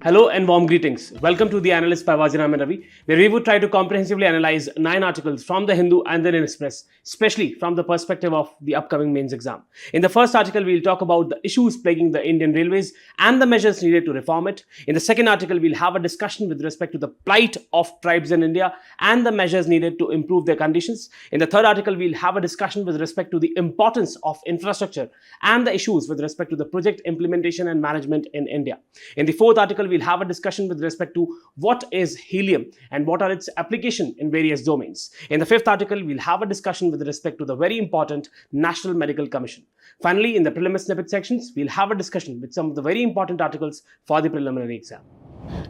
Hello and warm greetings. Welcome to the Analyst by Vajiram And Ravi, where we would try to comprehensively analyze 9 articles from the Hindu and the Indian Express, especially from the perspective of the upcoming mains exam. In the first article, we'll talk about the issues plaguing the Indian Railways and the measures needed to reform it. In the second article, we'll have a discussion with respect to the plight of tribes in India and the measures needed to improve their conditions. In the third article, we'll have a discussion with respect to the importance of infrastructure and the issues with respect to the project implementation and management in India. In the fourth article, we'll have a discussion with respect to what is helium and what are its application in various domains. In the fifth article, we'll have a discussion with respect to the very important National Medical Commission. Finally, in the Prelims Snippet sections, we'll have a discussion with some of the very important articles for the preliminary exam.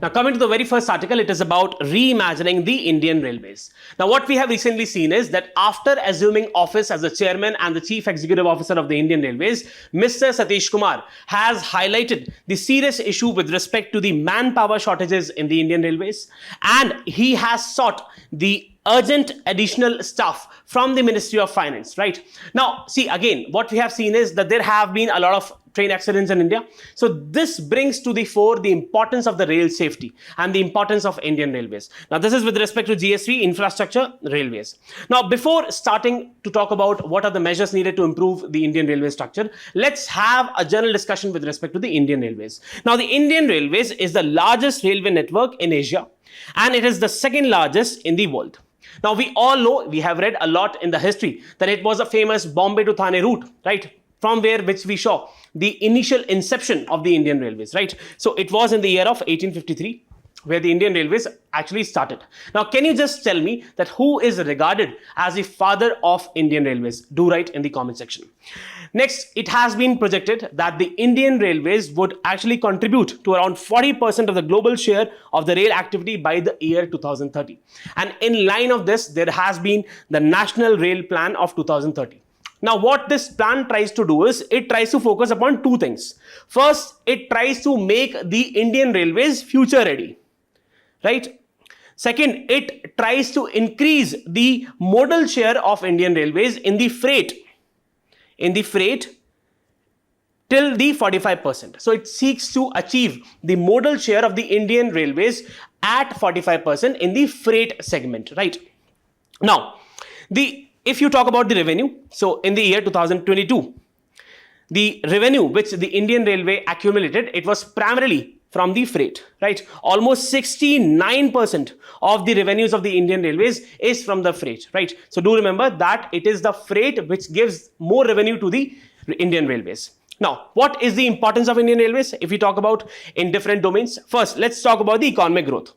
Now, coming to the very first article, it is about reimagining the Indian Railways. Now, what we have recently seen is that after assuming office as the chairman and the chief executive officer of the Indian Railways, Mr. Satish Kumar has highlighted the serious issue with respect to the manpower shortages in the Indian Railways, and he has sought the urgent additional staff from the Ministry of Finance, right? Now, see, again, what we have seen is that there have been a lot of train accidents in India. So this brings to the fore the importance of the rail safety and the importance of Indian Railways. Now, this is with respect to GSV, infrastructure, railways. Now, before starting to talk about what are the measures needed to improve the Indian railway structure, let's have a general discussion with respect to the Indian Railways. Now, the Indian Railways is the largest railway network in Asia, and it is the second largest in the world. Now, we all know, we have read a lot in the history that it was a famous Bombay to Thane route, right? From which we saw the initial inception of the Indian Railways, right? So it was in the year of 1853 where the Indian Railways actually started. Now, can you just tell me that who is regarded as the father of Indian Railways? Do write in the comment section. Next, it has been projected that the Indian Railways would actually contribute to around 40% of the global share of the rail activity by the year 2030. And in line of this, there has been the National Rail Plan of 2030. Now, what this plan tries to do is, it tries to focus upon two things. First, it tries to make the Indian Railways future ready, right? Second, it tries to increase the modal share of Indian Railways in the freight till the 45%. So it seeks to achieve the modal share of the Indian Railways at 45% in the freight segment, right? Now, if you talk about the revenue, so in the year 2022, the revenue which the Indian Railway accumulated, it was primarily from the freight, right? Almost 69% of the revenues of the Indian Railways is from the freight, right? So do remember that it is the freight which gives more revenue to the Indian Railways. Now, what is the importance of Indian Railways if we talk about in different domains? First, let's talk about the economic growth.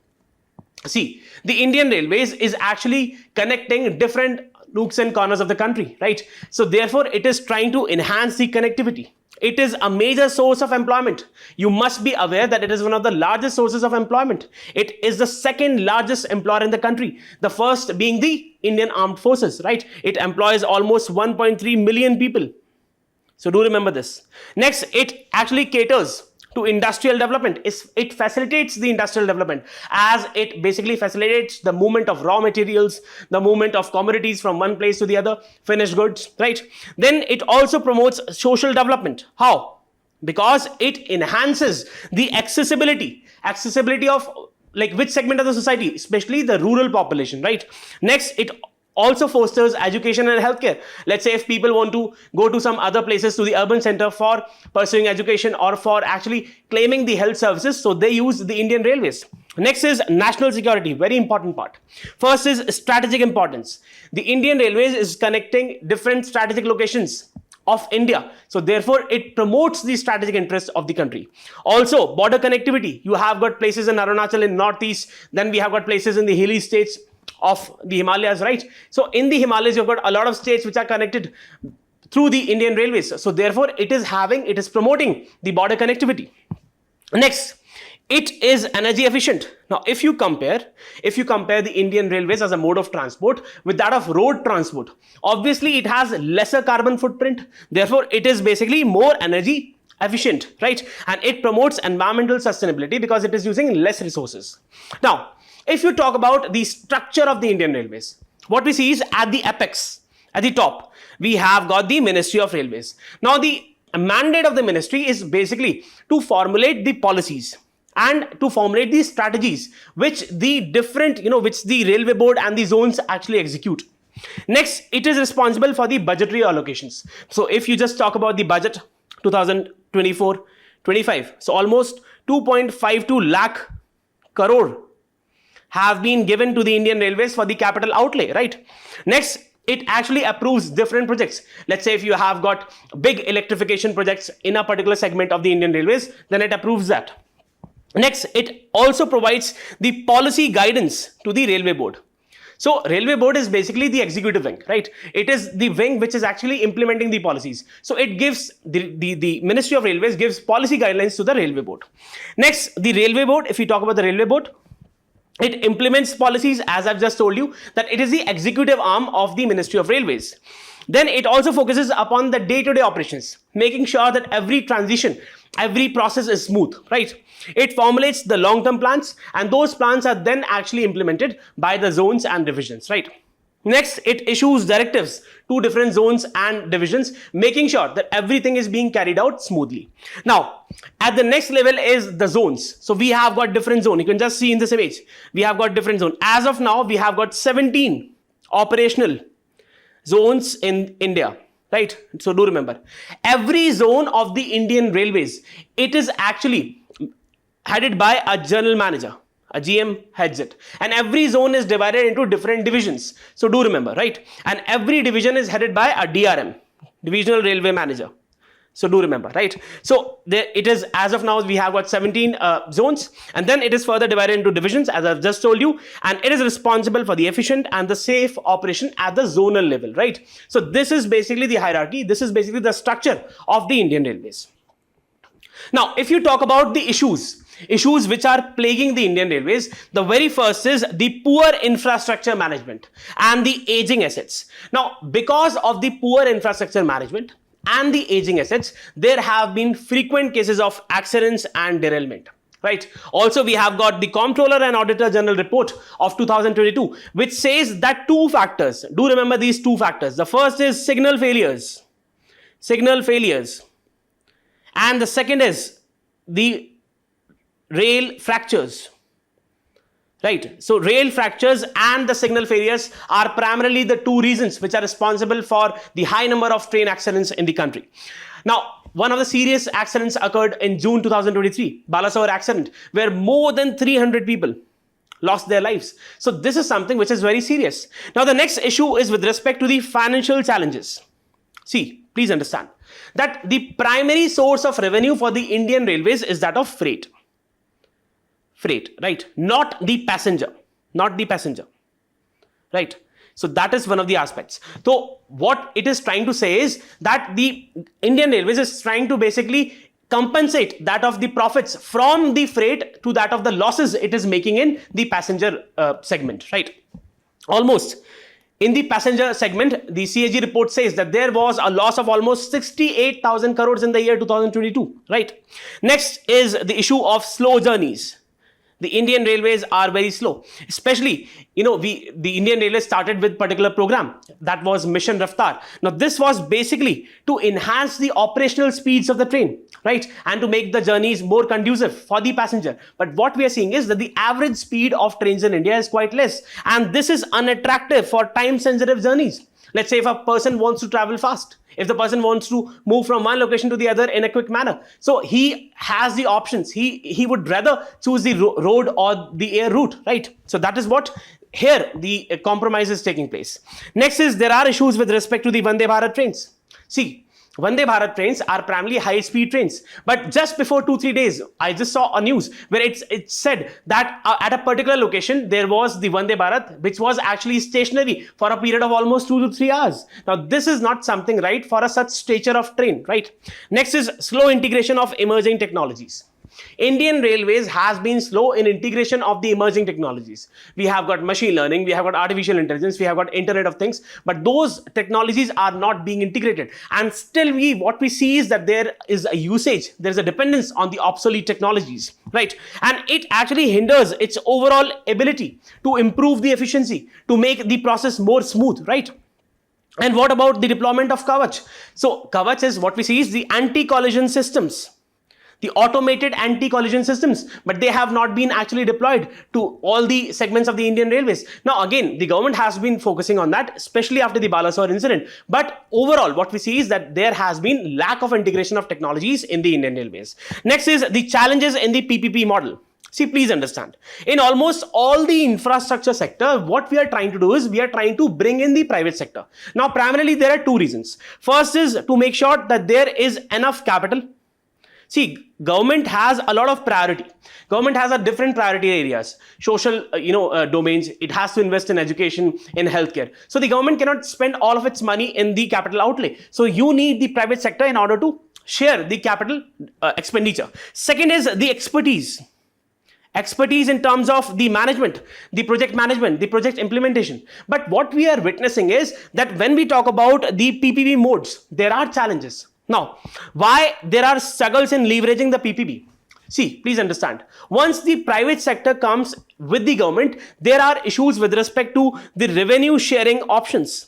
See, the Indian Railways is actually connecting different nooks and corners of the country, right? So therefore, it is trying to enhance the connectivity. It is a major source of employment. You must be aware that it is one of the largest sources of employment. It is the second largest employer in the country. The first being the Indian Armed Forces, right? It employs almost 1.3 million people. So do remember this. Next, it actually caters to industrial development. It facilitates the industrial development, as it basically facilitates the movement of raw materials, the movement of commodities from one place to the other, finished goods, right? Then it also promotes social development. How? Because it enhances the accessibility of like which segment of the society, especially the rural population, right? Next, it also fosters education and healthcare. Let's say if people want to go to some other places, to the urban center for pursuing education or for actually claiming the health services, so they use the Indian Railways. Next is national security, very important part. First is strategic importance. The Indian Railways is connecting different strategic locations of India. So therefore, it promotes the strategic interests of the country. Also, border connectivity. You have got places in Arunachal in northeast, then we have got places in the hilly states of the Himalayas, right? So in the Himalayas, you've got a lot of states which are connected through the Indian Railways. So therefore, it is promoting the border connectivity. Next, it is energy efficient. Now, if you compare the Indian Railways as a mode of transport with that of road transport, obviously it has lesser carbon footprint. Therefore, it is basically more energy efficient, right? And it promotes environmental sustainability because it is using less resources. Now, if you talk about the structure of the Indian Railways, what we see is at the apex, at the top, we have got the Ministry of Railways. Now, the a mandate of the ministry is basically to formulate the policies and to formulate the strategies which the different, which the railway board and the zones actually execute. Next, it is responsible for the budgetary allocations. So if you just talk about the budget 2024-25, so almost 2.52 lakh crore have been given to the Indian Railways for the capital outlay, right? Next, it actually approves different projects. Let's say if you have got big electrification projects in a particular segment of the Indian Railways, then it approves that. Next, it also provides the policy guidance to the railway board. So railway board is basically the executive wing, right? It is the wing which is actually implementing the policies. So it gives the Ministry of Railways gives policy guidelines to the railway board. Next, the railway board, if we talk about the railway board, it implements policies, as I've just told you, that it is the executive arm of the Ministry of Railways. Then it also focuses upon the day-to-day operations, making sure that every transition, every process is smooth, right? It formulates the long-term plans, and those plans are then actually implemented by the zones and divisions, right? Next, it issues directives to different zones and divisions, making sure that everything is being carried out smoothly. Now, at the next level is the zones. So we have got different zones. You can just see in this image, we have got different zones. As of now, we have got 17 operational zones in India, right? So do remember, every zone of the Indian Railways, it is actually headed by a general manager. A GM heads it, and every zone is divided into different divisions. So do remember, right? And every division is headed by a DRM, Divisional Railway Manager. So do remember, right? So there it is. As of now, we have got 17 zones, and then it is further divided into divisions, as I've just told you, and it is responsible for the efficient and the safe operation at the zonal level, right? So this is basically the hierarchy. This is basically the structure of the Indian Railways. Now, if you talk about the issues which are plaguing the Indian Railways, the very first is the poor infrastructure management and the aging assets. Now, because of the poor infrastructure management and the aging assets, there have been frequent cases of accidents and derailment, right? Also, we have got the Comptroller and Auditor General report of 2022, which says that two factors, do remember these two factors. The first is signal failures, and the second is the rail fractures, right? So rail fractures and the signal failures are primarily the two reasons which are responsible for the high number of train accidents in the country. Now, one of the serious accidents occurred in June 2023, Balasore accident, where more than 300 people lost their lives. So this is something which is very serious. Now, the next issue is with respect to the financial challenges. See, please understand that the primary source of revenue for the Indian Railways is that of freight, right? Not the passenger, right? So that is one of the aspects. So what it is trying to say is that the Indian Railways is trying to basically compensate that of the profits from the freight to that of the losses it is making in the passenger segment, right? Almost in the passenger segment, the CAG report says that there was a loss of almost 68,000 crores in the year 2022, right? Next is the issue of slow journeys. The Indian Railways are very slow, especially, the Indian Railways started with particular program that was Mission Raftar. Now, this was basically to enhance the operational speeds of the train, right? And to make the journeys more conducive for the passenger. But what we are seeing is that the average speed of trains in India is quite less. And this is unattractive for time-sensitive journeys. Let's say if a person wants to travel fast, if the person wants to move from one location to the other in a quick manner, so he has the options. He would rather choose the road or the air route, right? So that is what here the compromise is taking place. Next is there are issues with respect to the Vande Bharat trains. See, Vande Bharat trains are primarily high-speed trains. But just before 2-3 days, I just saw a news where it said that at a particular location, there was the Vande Bharat, which was actually stationary for a period of almost 2 to 3 hours. Now, this is not something right for a such stature of train, right? Next is slow integration of emerging technologies. Indian Railways has been slow in integration of the emerging technologies. We have got machine learning, we have got artificial intelligence, we have got Internet of Things, but those technologies are not being integrated. And still what we see is that there is a usage, there is a dependence on the obsolete technologies, right? And it actually hinders its overall ability to improve the efficiency, to make the process more smooth, right? And what about the deployment of Kavach? So Kavach is what we see is the anti-collision systems, the automated anti-collision systems, but they have not been actually deployed to all the segments of the Indian Railways. Now again, the government has been focusing on that, especially after the Balasore incident. But overall, what we see is that there has been lack of integration of technologies in the Indian Railways. Next is the challenges in the PPP model. See, please understand, in almost all the infrastructure sector, what we are trying to do is we are trying to bring in the private sector. Now, primarily, there are two reasons. First is to make sure that there is enough capital. See, government has a lot of priority. Government has a different priority areas, social, domains. It has to invest in education, in healthcare. So the government cannot spend all of its money in the capital outlay. So you need the private sector in order to share the capital expenditure. Second is the expertise. Expertise in terms of the management, the project implementation. But what we are witnessing is that when we talk about the PPP modes, there are challenges. Now, why there are struggles in leveraging the PPP? See, please understand, once the private sector comes with the government, there are issues with respect to the revenue sharing options.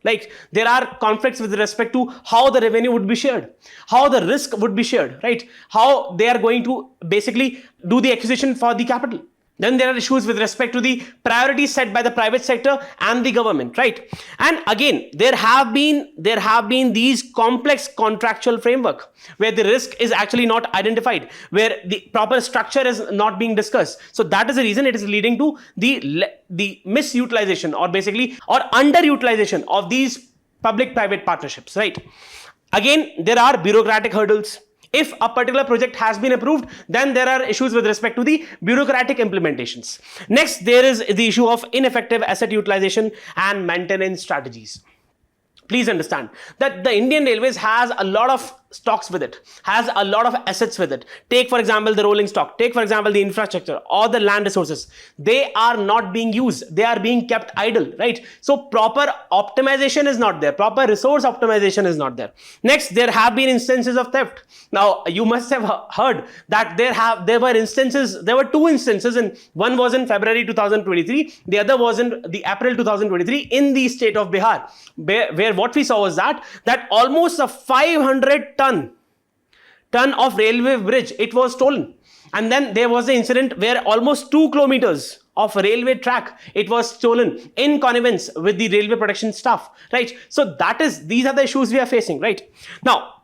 Like there are conflicts with respect to how the revenue would be shared, how the risk would be shared, right? How they are going to basically do the acquisition for the capital. Then there are issues with respect to the priorities set by the private sector and the government, right? And again, there have been these complex contractual framework where the risk is actually not identified, where the proper structure is not being discussed. So that is the reason it is leading to the misutilization or underutilization of these public-private partnerships, right? Again, there are bureaucratic hurdles. If a particular project has been approved, then there are issues with respect to the bureaucratic implementations. Next, there is the issue of ineffective asset utilization and maintenance strategies. Please understand that the Indian Railways has a lot of stocks with it, has a lot of assets with it. Take, for example, the rolling stock. Take, for example, the infrastructure or the land resources. They are not being used. They are being kept idle, right? So proper optimization is not there. Proper resource optimization is not there. Next, there have been instances of theft. Now, you must have heard that there were two instances, and one was in February 2023. The other was in the April 2023 in the state of Bihar, where what we saw was that almost a 500 ton of railway bridge, it was stolen. And then there was the incident where almost 2 kilometers of railway track, it was stolen in connivance with the railway protection staff, right? So these are the issues we are facing, right? Now,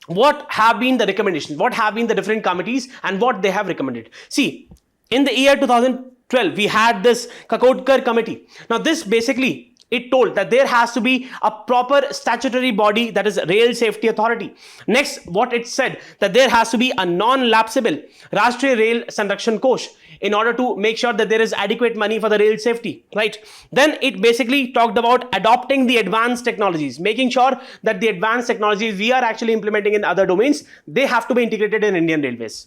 what have been the recommendations? What have been the different committees and what they have recommended? See, in the year 2012, we had this Kakodkar committee. Now, this basically, it told that there has to be a proper statutory body, that is Rail Safety Authority. Next, what it said, that there has to be a non-lapsable Rashtriya Rail Sanrakshan Kosh in order to make sure that there is adequate money for the rail safety, right? Then it basically talked about adopting the advanced technologies, making sure that the advanced technologies we are actually implementing in other domains, they have to be integrated in Indian Railways.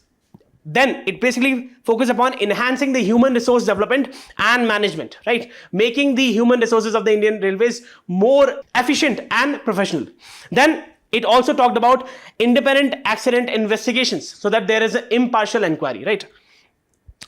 Then it basically focused upon enhancing the human resource development and management, right? Making the human resources of the Indian Railways more efficient and professional. Then it also talked about independent accident investigations so that there is an impartial inquiry, right?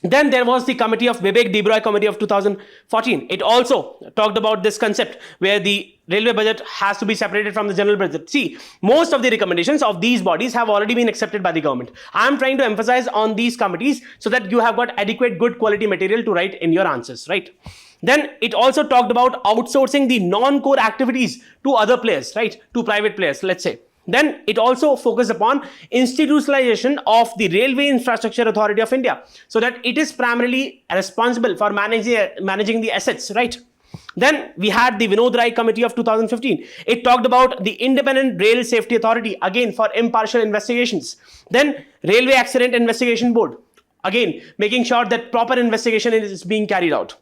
Then there was the committee of Vivek Debroy committee of 2014. It also talked about this concept where the railway budget has to be separated from the general budget. See, most of the recommendations of these bodies have already been accepted by the government. I am trying to emphasize on these committees so that you have got adequate, good quality material to write in your answers, right? Then it also talked about outsourcing the non-core activities to other players, right? To private players, let's say. Then it also focused upon institutionalization of the Railway Infrastructure Authority of India so that it is primarily responsible for managing the assets, right? Then we had the Vinod Rai Committee of 2015. It talked about the Independent Rail Safety Authority, again for impartial investigations. Then Railway Accident Investigation Board, again making sure that proper investigation is being carried out.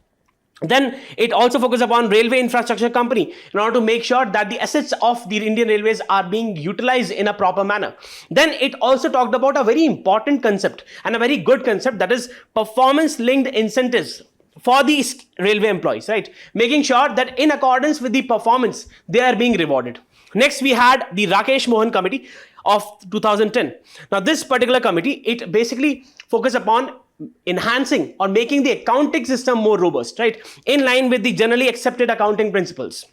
Then it also focused upon Railway Infrastructure Company in order to make sure that the assets of the Indian Railways are being utilized in a proper manner. Then it also talked about a very important concept and a very good concept, that is performance-linked incentives for these railway employees, right? Making sure that in accordance with the performance, they are being rewarded. Next, we had the Rakesh Mohan Committee of 2010. Now, this particular committee, it basically focused upon enhancing or making the accounting system more robust, right? In line with the generally accepted accounting principles.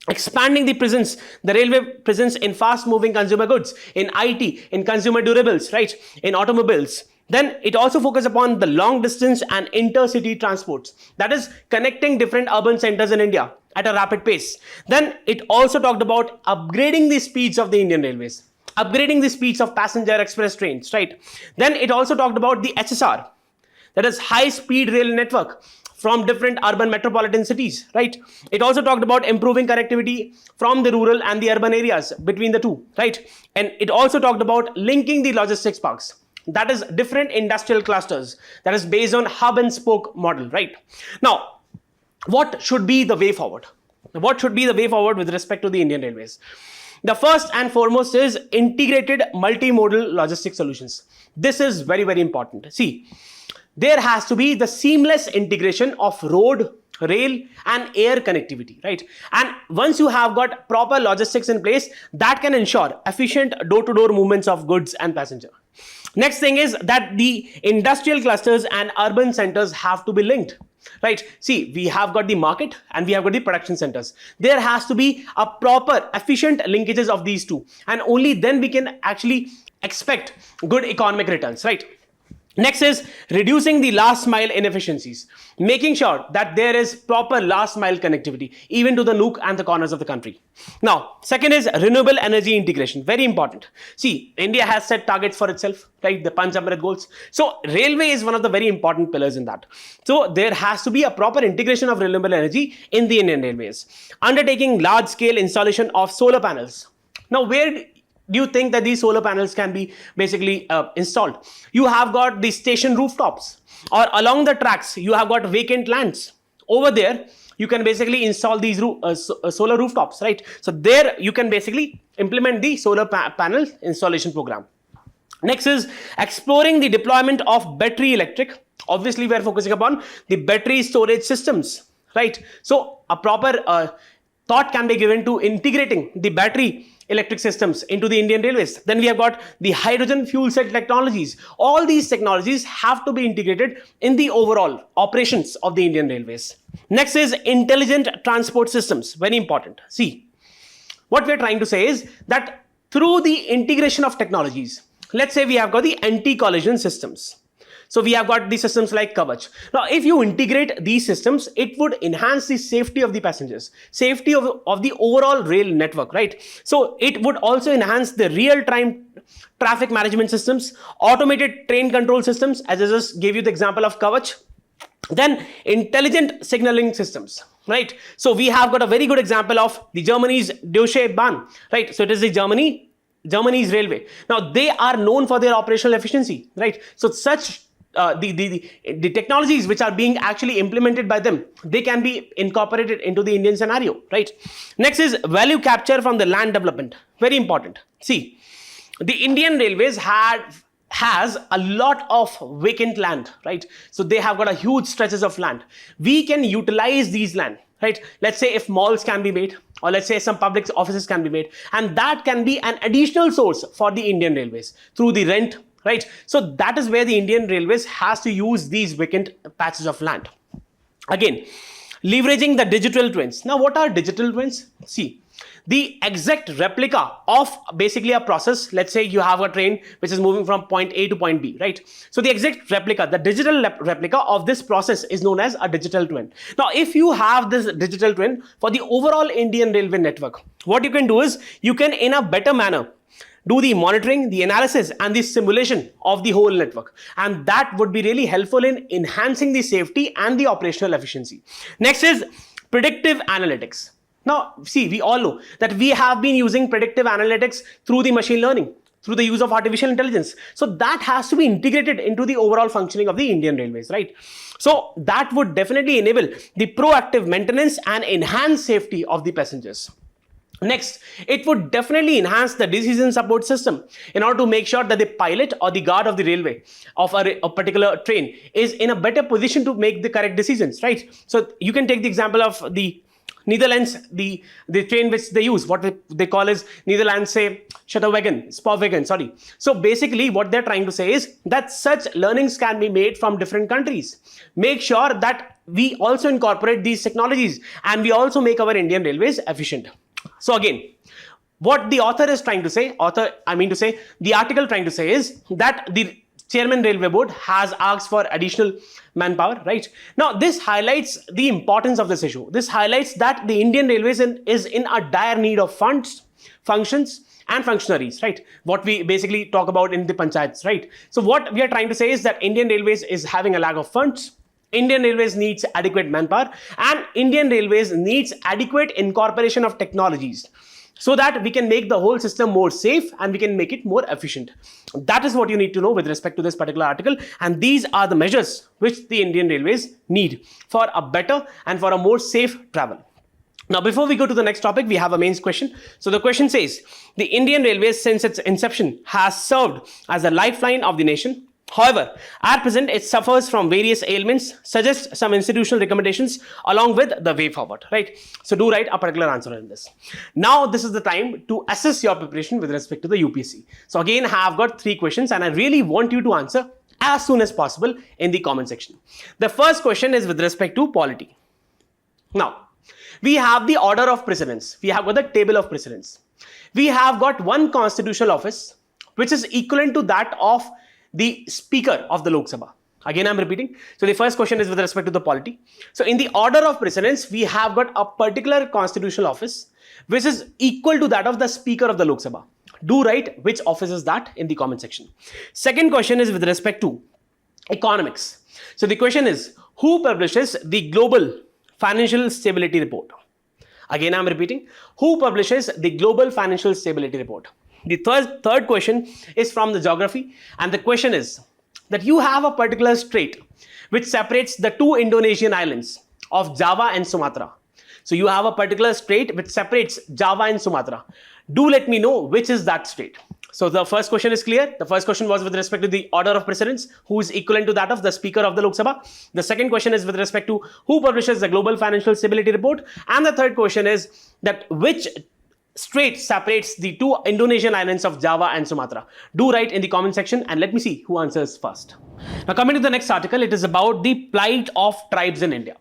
expanding the railway presence in fast moving consumer goods, in IT, in consumer durables, right, in automobiles. Then it also focused upon the long distance and intercity transports, that is connecting different urban centers in India at a rapid pace. Then it also talked about upgrading the speeds of the Indian railways, upgrading the speeds of passenger express trains, right. Then it also talked about the HSR, that is high speed rail network from different urban metropolitan cities, right. It also talked about improving connectivity from the rural and the urban areas between the two, right. And it also talked about linking the logistics parks, that is different industrial clusters, that is based on hub and spoke model, right. Now, what should be the way forward? What should be the way forward with respect to the Indian Railways? The first and foremost is integrated multimodal logistics solutions. This is very, very important. See, there has to be the seamless integration of road, rail and air connectivity, right. And once you have got proper logistics in place, that can ensure efficient door-to-door movements of goods and passenger. Next thing is that the industrial clusters and urban centers have to be linked, right. See, we have got the market and we have got the production centers. There has to be a proper efficient linkages of these two, and only then we can actually expect good economic returns, right. Next is reducing the last mile inefficiencies, making sure that there is proper last mile connectivity even to the nook and the corners of the country. Now, second is renewable energy integration, very important. See, India has set targets for itself, right, the Panch Amrit goals. So, railway is one of the very important pillars in that. So, there has to be a proper integration of renewable energy in the Indian Railways. Undertaking large scale installation of solar panels. Now, where do you think that these solar panels can be basically installed? You have got the station rooftops, or along the tracks you have got vacant lands. Over there you can basically install these solar rooftops, right. So there you can basically implement the solar panel installation program. Next is exploring the deployment of battery electric. Obviously we are focusing upon the battery storage systems, right. So a proper thought can be given to integrating the battery electric systems into the Indian Railways. Then we have got the hydrogen fuel cell technologies. All these technologies have to be integrated in the overall operations of the Indian Railways. Next is intelligent transport systems, very important. See, what we are trying to say is that through the integration of technologies, let's say we have got the anti-collision systems. So we have got the systems like Kavach. Now, if you integrate these systems, it would enhance the safety of the passengers, safety of the overall rail network, right? So it would also enhance the real-time traffic management systems, automated train control systems, as I just gave you the example of Kavach. Then intelligent signaling systems, right? So we have got a very good example of the Germany's Deutsche Bahn, right? So it is the Germany's railway. Now they are known for their operational efficiency, right? So such the technologies which are being actually implemented by them, they can be incorporated into the Indian scenario, right? Next is value capture from the land development, very important. See, the Indian Railways has a lot of vacant land, right? So they have got a huge stretches of land. We can utilize these land, right? Let's say if malls can be made, or let's say some public offices can be made, and that can be an additional source for the Indian Railways through the rent, right? So that is where the Indian Railways has to use these vacant patches of land. Again, leveraging the digital twins. Now, what are digital twins? See, the exact replica of basically a process. Let's say you have a train which is moving from point A to point B, right? So the exact replica, the digital replica of this process is known as a digital twin. Now, if you have this digital twin for the overall Indian railway network, what you can do is you can, in a better manner, do the monitoring, the analysis and the simulation of the whole network, and that would be really helpful in enhancing the safety and the operational efficiency. Next is predictive analytics. Now, see, we all know that we have been using predictive analytics through the machine learning, through the use of artificial intelligence. So that has to be integrated into the overall functioning of the Indian Railways, right? So that would definitely enable the proactive maintenance and enhance safety of the passengers. Next, it would definitely enhance the decision support system in order to make sure that the pilot or the guard of the railway of a particular train is in a better position to make the correct decisions, right? So you can take the example of the Netherlands, the train which they use, what they call is Netherlands say Spoorwegen, sorry. So basically what they're trying to say is that such learnings can be made from different countries. Make sure that we also incorporate these technologies and we also make our Indian railways efficient. So again, what the author is trying to say, the article trying to say is that the Chairman Railway Board has asked for additional manpower, right? Now, this highlights the importance of this issue. This highlights that the Indian Railways is in a dire need of funds, functions, and functionaries, right? What we basically talk about in the panchayats, right? So what we are trying to say is that Indian Railways is having a lack of funds. Indian Railways needs adequate manpower, and Indian Railways needs adequate incorporation of technologies, so that we can make the whole system more safe and we can make it more efficient. That is what you need to know with respect to this particular article, and these are the measures which the Indian Railways need for a better and for a more safe travel. Now, before we go to the next topic, we have a mains question. So the question says, the Indian Railways since its inception has served as a lifeline of the nation. However, at present, it suffers from various ailments. Suggest some institutional recommendations along with the way forward, right? So do write a particular answer in this. Now, this is the time to assess your preparation with respect to the UPSC. So again, I have got 3 questions and I really want you to answer as soon as possible in the comment section. The first question is with respect to polity. Now, we have the order of precedence. We have got the table of precedence. We have got one constitutional office which is equivalent to that of the Speaker of the Lok Sabha. Again, I'm repeating. So the first question is with respect to the polity. So in the order of precedence, we have got a particular constitutional office which is equal to that of the Speaker of the Lok Sabha. Do write which office is that in the comment section. Second question is with respect to economics. So the question is, who publishes the Global Financial Stability Report? Again, I'm repeating. Who publishes the Global Financial Stability Report? The third question is from the geography, and the question is that you have a particular strait which separates the 2 Indonesian islands of Java and Sumatra. So you have a particular strait which separates Java and Sumatra. Do let me know which is that strait. So the first question is clear. The first question was with respect to the order of precedence, who is equivalent to that of the Speaker of the Lok Sabha. The second question is with respect to who publishes the Global Financial Stability Report. And the third question is that which strait separates the 2 Indonesian islands of Java and Sumatra. Do write in the comment section and let me see who answers first. Now coming to the next article, it is about the plight of tribes in India.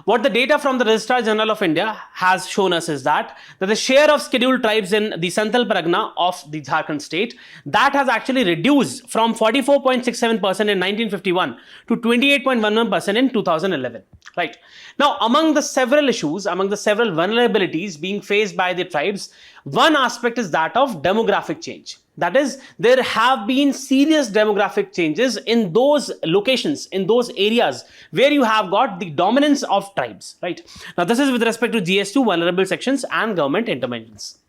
What the data from the Registrar General of India has shown us is that the share of scheduled tribes in the Santhal Pargana of the Jharkhand state, that has actually reduced from 44.67% in 1951 to 28.11% in 2011. Right. Now, among the several issues, among the several vulnerabilities being faced by the tribes, one aspect is that of demographic change. That is, there have been serious demographic changes in those locations, in those areas where you have got the dominance of tribes, right? Now, this is with respect to GS2, vulnerable sections and government interventions.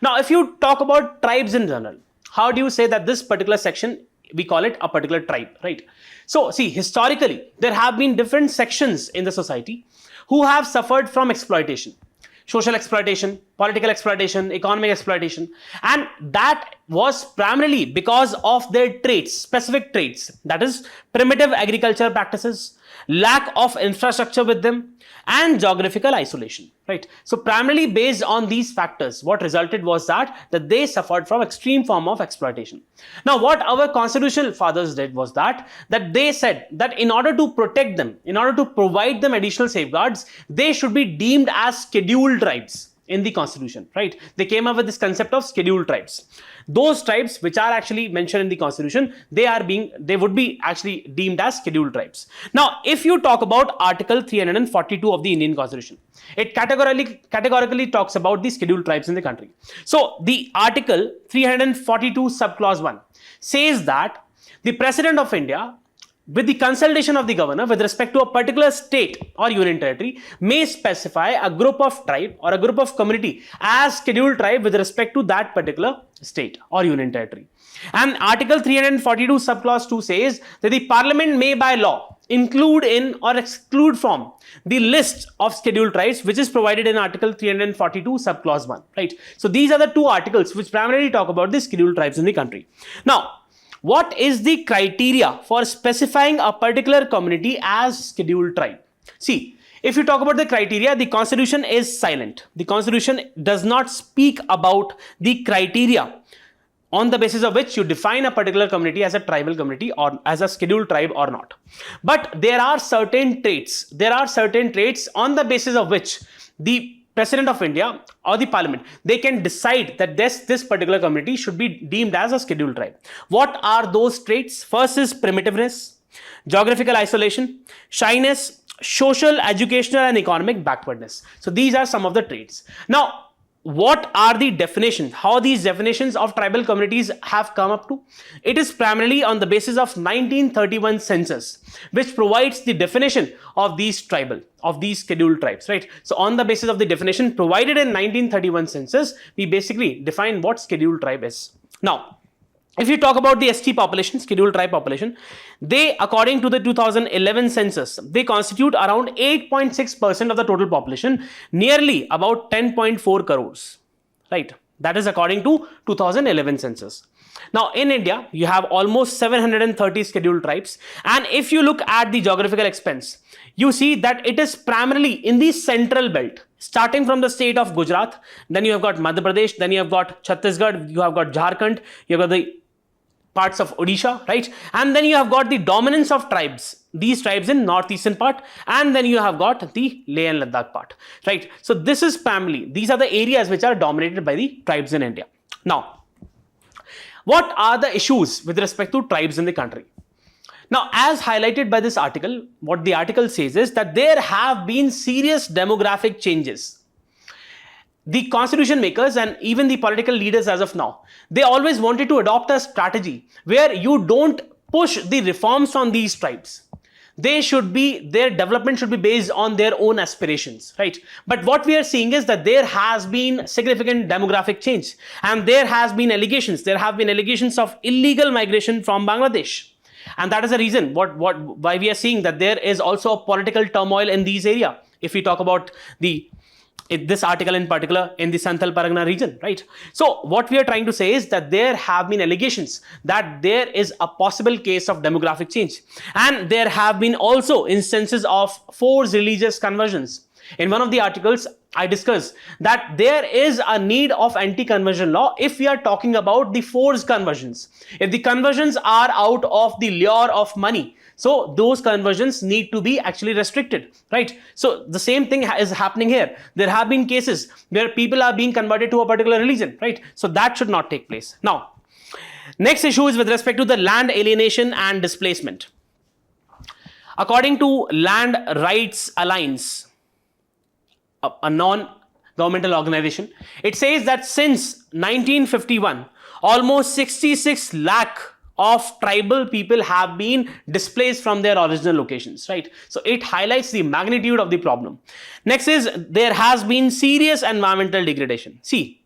Now, if you talk about tribes in general, how do you say that this particular section, we call it a particular tribe, right? So, see, historically, there have been different sections in the society who have suffered from exploitation. Social exploitation, political exploitation, economic exploitation, and that was primarily because of their traits, specific traits, that is primitive agriculture practices, lack of infrastructure with them, and geographical isolation, right? So primarily based on these factors, what resulted was that they suffered from extreme form of exploitation. Now, what our constitutional fathers did was that they said that in order to protect them, in order to provide them additional safeguards, they should be deemed as scheduled tribes in the constitution, right? They came up with this concept of scheduled tribes. Those tribes which are actually mentioned in the constitution, they would be actually deemed as scheduled tribes. Now, if you talk about Article 342 of the Indian Constitution, it categorically talks about the scheduled tribes in the country. So, the Article 342 subclause 1 says that the President of India, with the consultation of the governor with respect to a particular state or union territory, may specify a group of tribe or a group of community as scheduled tribe with respect to that particular state or union territory. And Article 342 subclause 2 says that the Parliament may by law include in or exclude from the list of scheduled tribes which is provided in Article 342 subclause 1, right? So these are the 2 articles which primarily talk about the scheduled tribes in the country. Now, what is the criteria for specifying a particular community as scheduled tribe? See, If you talk about the criteria, the constitution is silent. The constitution does not speak about the criteria on the basis of which you define a particular community as a tribal community or as a scheduled tribe or not. But there are certain traits. On the basis of which the President of India or the Parliament, they can decide that this particular community should be deemed as a scheduled tribe. What are those traits? First is primitiveness, geographical isolation, shyness, social, educational, and economic backwardness. So these are some of the traits. Now, what are the definitions? How these definitions of tribal communities have come up to? It is primarily on the basis of 1931 census, which provides the definition of these scheduled tribes, right? So on the basis of the definition provided in 1931 census, we basically define what scheduled tribe is. Now, if you talk about the ST population, scheduled tribe population, they, according to the 2011 census, they constitute around 8.6% of the total population, nearly about 10.4 crores, right? That is according to 2011 census. Now, in India, you have almost 730 scheduled tribes. And if you look at the geographical expanse, you see that it is primarily in the central belt, starting from the state of Gujarat. Then you have got Madhya Pradesh, then you have got Chhattisgarh, you have got Jharkhand, you have got the parts of Odisha, right? And then you have got the dominance of tribes, these tribes in northeastern part, and then you have got the Leh and Ladakh part, right? So this is primarily, these are the areas which are dominated by the tribes in India. Now, what are the issues with respect to tribes in the country? Now, as highlighted by this article, what the article says is that there have been serious demographic changes. The constitution makers and even the political leaders as of now, they always wanted to adopt a strategy where you don't push the reforms on these tribes. Their development should be based on their own aspirations, right? But what we are seeing is that there has been significant demographic change, and there have been allegations of illegal migration from Bangladesh. And that is the reason why we are seeing that there is also a political turmoil in these areas. If we talk about this article in particular in the Santhal Pargana region, right? So what we are trying to say is that there have been allegations that there is a possible case of demographic change. And there have been also instances of forced religious conversions. In one of the articles, I discussed that there is a need of anti-conversion law if we are talking about the forced conversions. If the conversions are out of the lure of money, so those conversions need to be actually restricted, right? So the same thing is happening here. There have been cases where people are being converted to a particular religion, right? So that should not take place. Now, next issue is with respect to the land alienation and displacement. According to Land Rights Alliance, a non-governmental organization, it says that since 1951, almost 66 lakh of tribal people have been displaced from their original locations, right? So it highlights the magnitude of the problem. Next is there has been serious environmental degradation. See,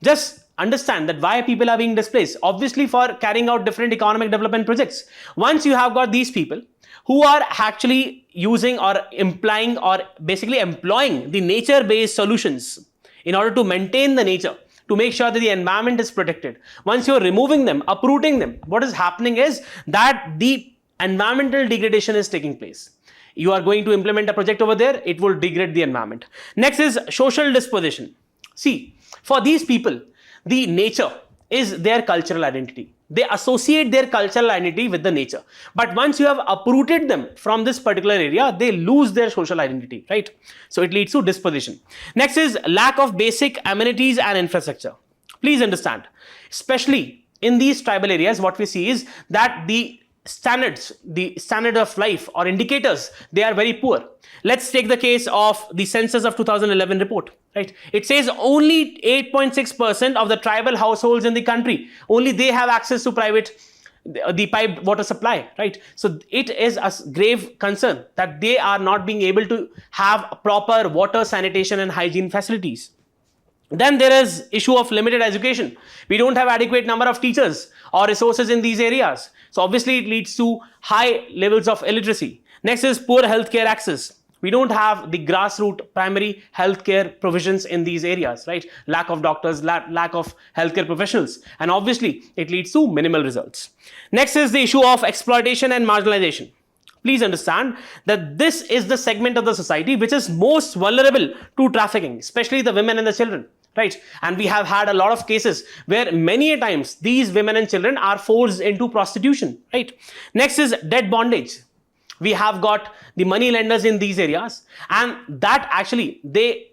just understand that why people are being displaced. Obviously for carrying out different economic development projects. Once you have got these people who are actually using or implying or basically employing the nature-based solutions in order to maintain the nature, to make sure that the environment is protected. Once you're removing them, uprooting them, what is happening is that the environmental degradation is taking place. You are going to implement a project over there, it will degrade the environment. Next is social disposition. See, for these people, the nature is their cultural identity. They associate their cultural identity with the nature. But once you have uprooted them from this particular area, they lose their social identity, right? So it leads to disposition. Next is lack of basic amenities and infrastructure. Please understand, especially in these tribal areas, what we see is that the standard of life or indicators, they are very poor. Let's take the case of the census of 2011 report, right? It says only 8.6% of the tribal households in the country, only they have access to the piped water supply, right? So it is a grave concern that they are not being able to have proper water, sanitation and hygiene facilities. Then there is issue of limited education. We don't have adequate number of teachers or resources in these areas. So obviously it leads to high levels of illiteracy. Next is poor healthcare access. We don't have the grassroots primary healthcare provisions in these areas, right? Lack of doctors, lack of healthcare professionals. And obviously it leads to minimal results. Next is the issue of exploitation and marginalization. Please understand that this is the segment of the society which is most vulnerable to trafficking, especially the women and the children, right? And we have had a lot of cases where many a times these women and children are forced into prostitution, right? Next is debt bondage. We have got the money lenders in these areas, and that actually they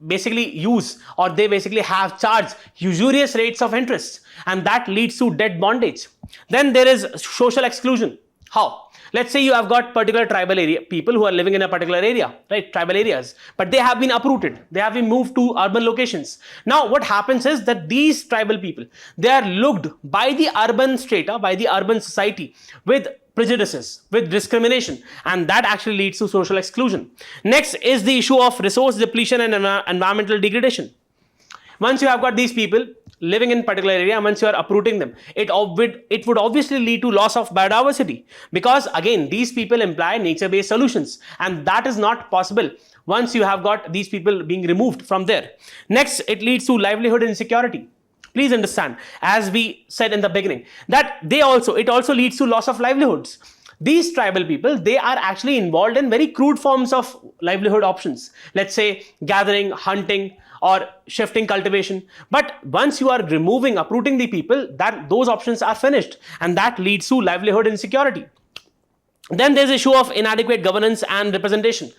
basically use, or they basically have charged usurious rates of interest, and that leads to debt bondage. Then there is social exclusion. How? Let's say you have got particular tribal area people who are living in a particular area, right? Tribal areas, but they have been uprooted. They have been moved to urban locations. Now, what happens is that these tribal people, they are looked by the urban strata, by the urban society with prejudices, with discrimination, and that actually leads to social exclusion. Next is the issue of resource depletion and environmental degradation. Once you have got these people living in particular area, once you are uprooting them, it would obviously lead to loss of biodiversity, because again these people imply nature-based solutions, and that is not possible once you have got these people being removed from there. Next, it leads to livelihood insecurity. Please understand, as we said in the beginning, that it also leads to loss of livelihoods. These tribal people, they are actually involved in very crude forms of livelihood options. Let's say gathering, hunting, or shifting cultivation. But once you are uprooting the people, those options are finished, and that leads to livelihood insecurity. Then there's issue of inadequate governance and representation.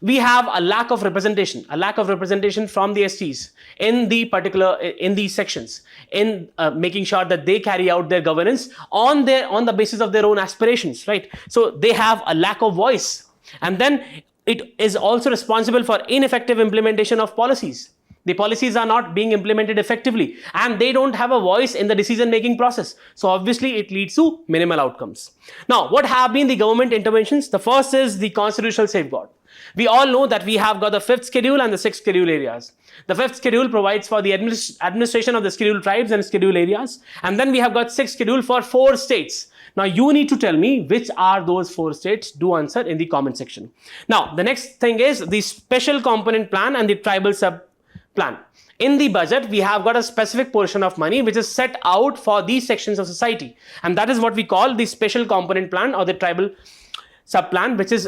We have a lack of representation from the STs in these sections, in making sure that they carry out their governance on the basis of their own aspirations, right? So they have a lack of voice, and then it is also responsible for ineffective implementation of policies. The policies are not being implemented effectively, and they don't have a voice in the decision-making process. So obviously, it leads to minimal outcomes. Now, what have been the government interventions? The first is the constitutional safeguard. We all know that we have got the 5th schedule and the 6th schedule areas. The 5th schedule provides for the administration of the scheduled tribes and scheduled areas. And then we have got 6th schedule for 4 states. Now, you need to tell me which are those 4 states. Do answer in the comment section. Now, the next thing is the special component plan and the tribal sub plan. In the budget, we have got a specific portion of money which is set out for these sections of society. And that is what we call the special component plan or the tribal sub-plan, which is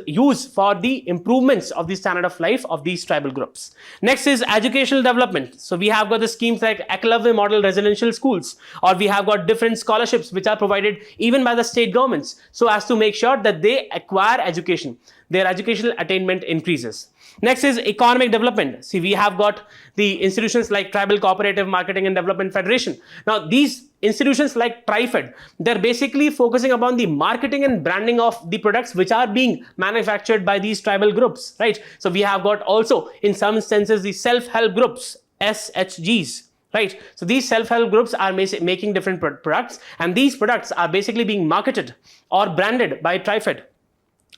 used for the improvements of the standard of life of these tribal groups. Next is educational development. So we have got the schemes like Ekalavya model residential schools, or we have got different scholarships which are provided even by the state governments, so as to make sure that they acquire education, their educational attainment increases. Next is economic development. See, we have got the institutions like Tribal Cooperative Marketing and Development Federation. Now, these institutions like TriFed, they're basically focusing upon the marketing and branding of the products which are being manufactured by these tribal groups, right? So we have got also, in some instances, the self-help groups, SHGs, right? So these self-help groups are making different products, and these products are basically being marketed or branded by TriFed.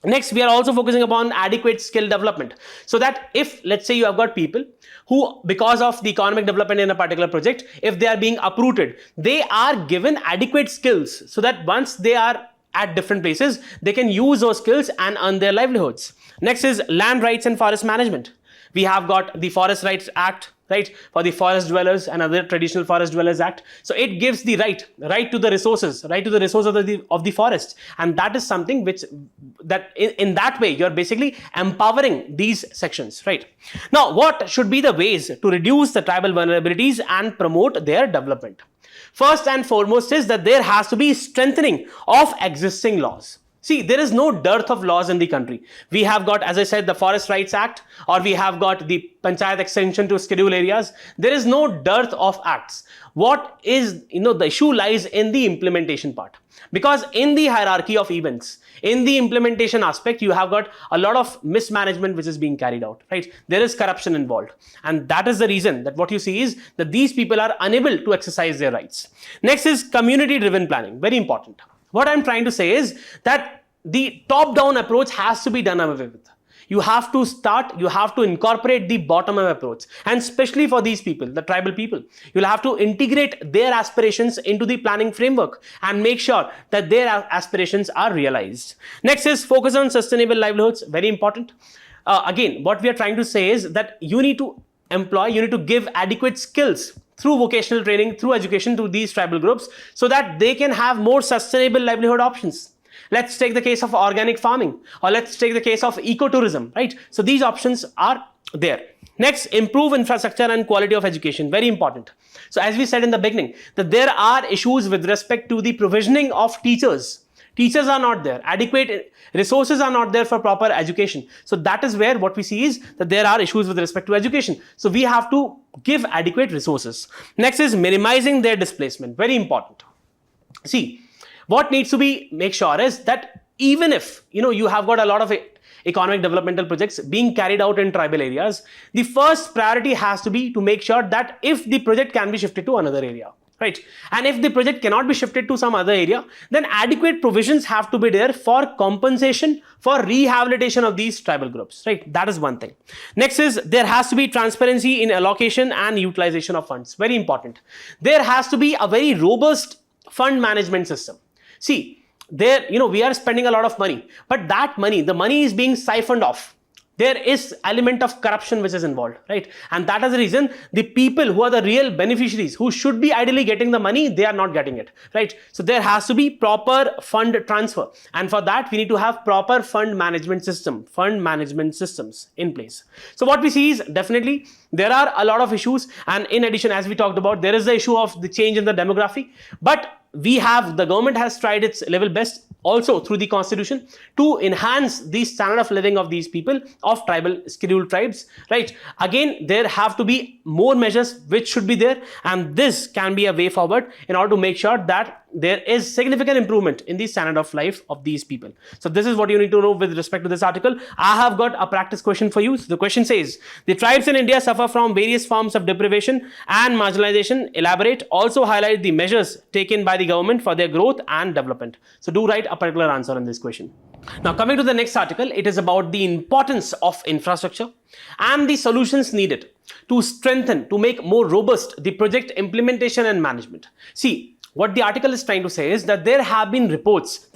Next, we are also focusing upon adequate skill development, so that if, let's say, you have got people who, because of the economic development in a particular project, if they are being uprooted, they are given adequate skills, so that once they are at different places, they can use those skills and earn their livelihoods. Next is land rights and forest management. We have got the Forest Rights Act, right, for the forest dwellers and other traditional forest dwellers act. So it gives the right to the resources, of the forest, and that is something which in that way you're basically empowering these sections, right? Now, what should be the ways to reduce the tribal vulnerabilities and promote their development? First and foremost is that there has to be strengthening of existing laws. See, there is no dearth of laws in the country. We have got, as I said, the Forest Rights Act, or we have got the Panchayat extension to schedule areas. There is no dearth of acts. What is, the issue lies in the implementation part. Because in the hierarchy of events, in the implementation aspect, you have got a lot of mismanagement which is being carried out, right? There is corruption involved. And that is the reason that what you see is that these people are unable to exercise their rights. Next is community-driven planning, very important. What I'm trying to say is that the top-down approach has to be done away with. You have to incorporate the bottom-up approach. And especially for these people, the tribal people, you'll have to integrate their aspirations into the planning framework and make sure that their aspirations are realized. Next is focus on sustainable livelihoods, very important. Again, what we are trying to say is that you need to give adequate skills through vocational training, through education to these tribal groups, so that they can have more sustainable livelihood options. Let's take the case of organic farming, or let's take the case of ecotourism, right? So these options are there. Next, improve infrastructure and quality of education, very important. So as we said in the beginning, that there are issues with respect to the provisioning of teachers. Teachers are not there, adequate resources are not there for proper education. So that is where what we see is that there are issues with respect to education. So we have to give adequate resources. Next is minimizing their displacement, very important. See, what needs to be make sure is that even if you have got a lot of economic developmental projects being carried out in tribal areas, the first priority has to be to make sure that if the project can be shifted to another area, right? And if the project cannot be shifted to some other area, then adequate provisions have to be there for compensation, for rehabilitation of these tribal groups, right? That is one thing. Next is there has to be transparency in allocation and utilization of funds, very important. There has to be a very robust fund management system. See, there, we are spending a lot of money, but that money, the money is being siphoned off. There is element of corruption which is involved, right? And that is the reason the people who are the real beneficiaries, who should be ideally getting the money, they are not getting it, right? So there has to be proper fund transfer. And for that, we need to have proper fund management systems in place. So what we see is definitely there are a lot of issues. And in addition, as we talked about, there is the issue of the change in the demography. But the government has tried its level best also through the constitution to enhance the standard of living of these people of tribal scheduled tribes, right? Again, there have to be more measures which should be there, and this can be a way forward in order to make sure that there is significant improvement in the standard of life of these people. So this is what you need to know with respect to this article. I have got a practice question for you. So the question says, the tribes in India suffer from various forms of deprivation and marginalization. Elaborate. Also highlight the measures taken by the government for their growth and development. So do write a particular answer on this question. Now coming to the next article, it is about the importance of infrastructure and the solutions needed to strengthen, to make more robust the project implementation and management. See, what the article is trying to say is that there have been reports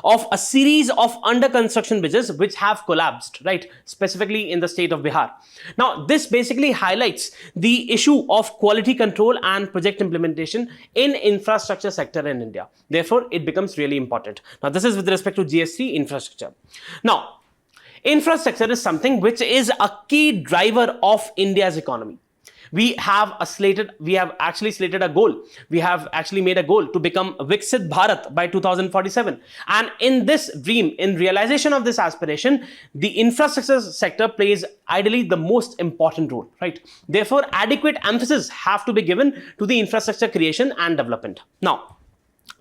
of a series of under construction bridges which have collapsed, right? Specifically in the state of Bihar. Now, this basically highlights the issue of quality control and project implementation in infrastructure sector in India. Therefore, it becomes really important. Now, this is with respect to GS3 infrastructure. Now, infrastructure is something which is a key driver of India's economy. We have actually slated a goal. We have actually made a goal to become Viksit Bharat by 2047. And in this dream, in realization of this aspiration, the infrastructure sector plays ideally the most important role, right? Therefore, adequate emphasis have to be given to the infrastructure creation and development. Now,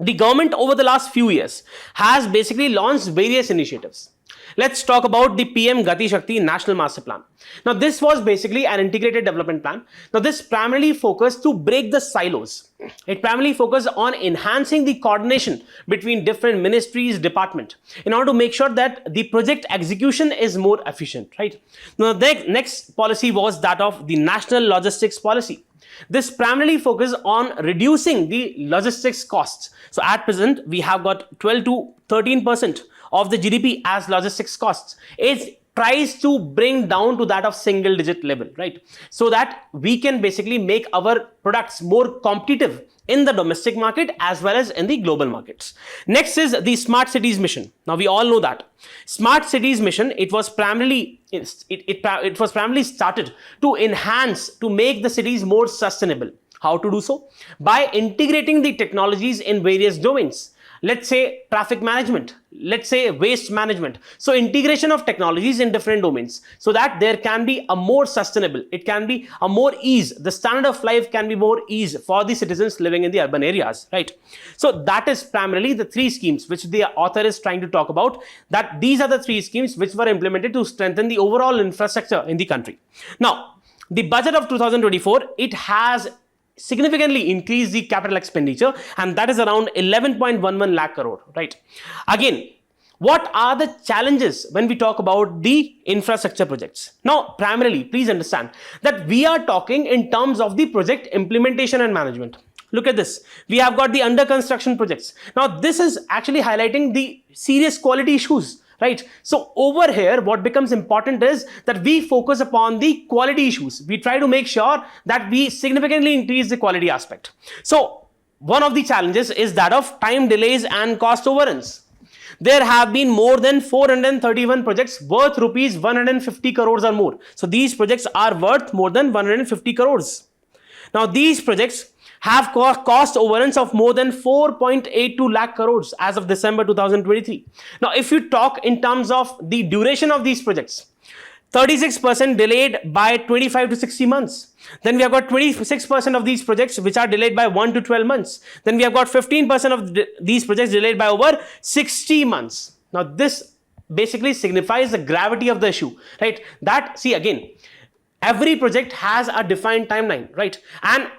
the government over the last few years has basically launched various initiatives. Let's talk about the PM Gati Shakti National Master Plan. Now, this was basically an integrated development plan. Now, this primarily focused to break the silos. It primarily focused on enhancing the coordination between different ministries, departments, in order to make sure that the project execution is more efficient, right? Now, the next policy was that of the National Logistics Policy. This primarily focuses on reducing the logistics costs. So, at present, we have got 12 to 13% of the GDP as logistics costs. It tries to bring down to that of single digit level, right? So that we can basically make our products more competitive in the domestic market as well as in the global markets. Next is the Smart Cities Mission. Now we all know that Smart Cities Mission, it was primarily started to enhance, to make the cities more sustainable. How to do so? By integrating the technologies in various domains. Let's say traffic management, let's say waste management. So integration of technologies in different domains so that there can be a more sustainable, it can be a more ease, the standard of life can be more ease for the citizens living in the urban areas, right? So that is primarily the three schemes which the author is trying to talk about, that these are the three schemes which were implemented to strengthen the overall infrastructure in the country. Now, the budget of 2024, it has significantly increase the capital expenditure, and that is around 11.11 lakh crore, right? Again, what are the challenges when we talk about the infrastructure projects? Now, primarily, please understand that we are talking in terms of the project implementation and management. Look at this. We have got the under construction projects. Now, this is actually highlighting the serious quality issues, right? So over here, what becomes important is that we focus upon the quality issues. We try to make sure that we significantly increase the quality aspect. So one of the challenges is that of time delays and cost overruns. there have been more than 431 projects worth rupees 150 crores or more. So these projects are worth more than 150 crores. Now these projects have cost overruns of more than 4.82 lakh crores as of December 2023. Now if you talk in terms of the duration of these projects, 36% delayed by 25 to 60 months. Then we have got 26% of these projects which are delayed by 1 to 12 months. Then we have got 15% of these projects delayed by over 60 months. Now this basically signifies the gravity of the issue, right? That, see again, every project has a defined timeline, right? And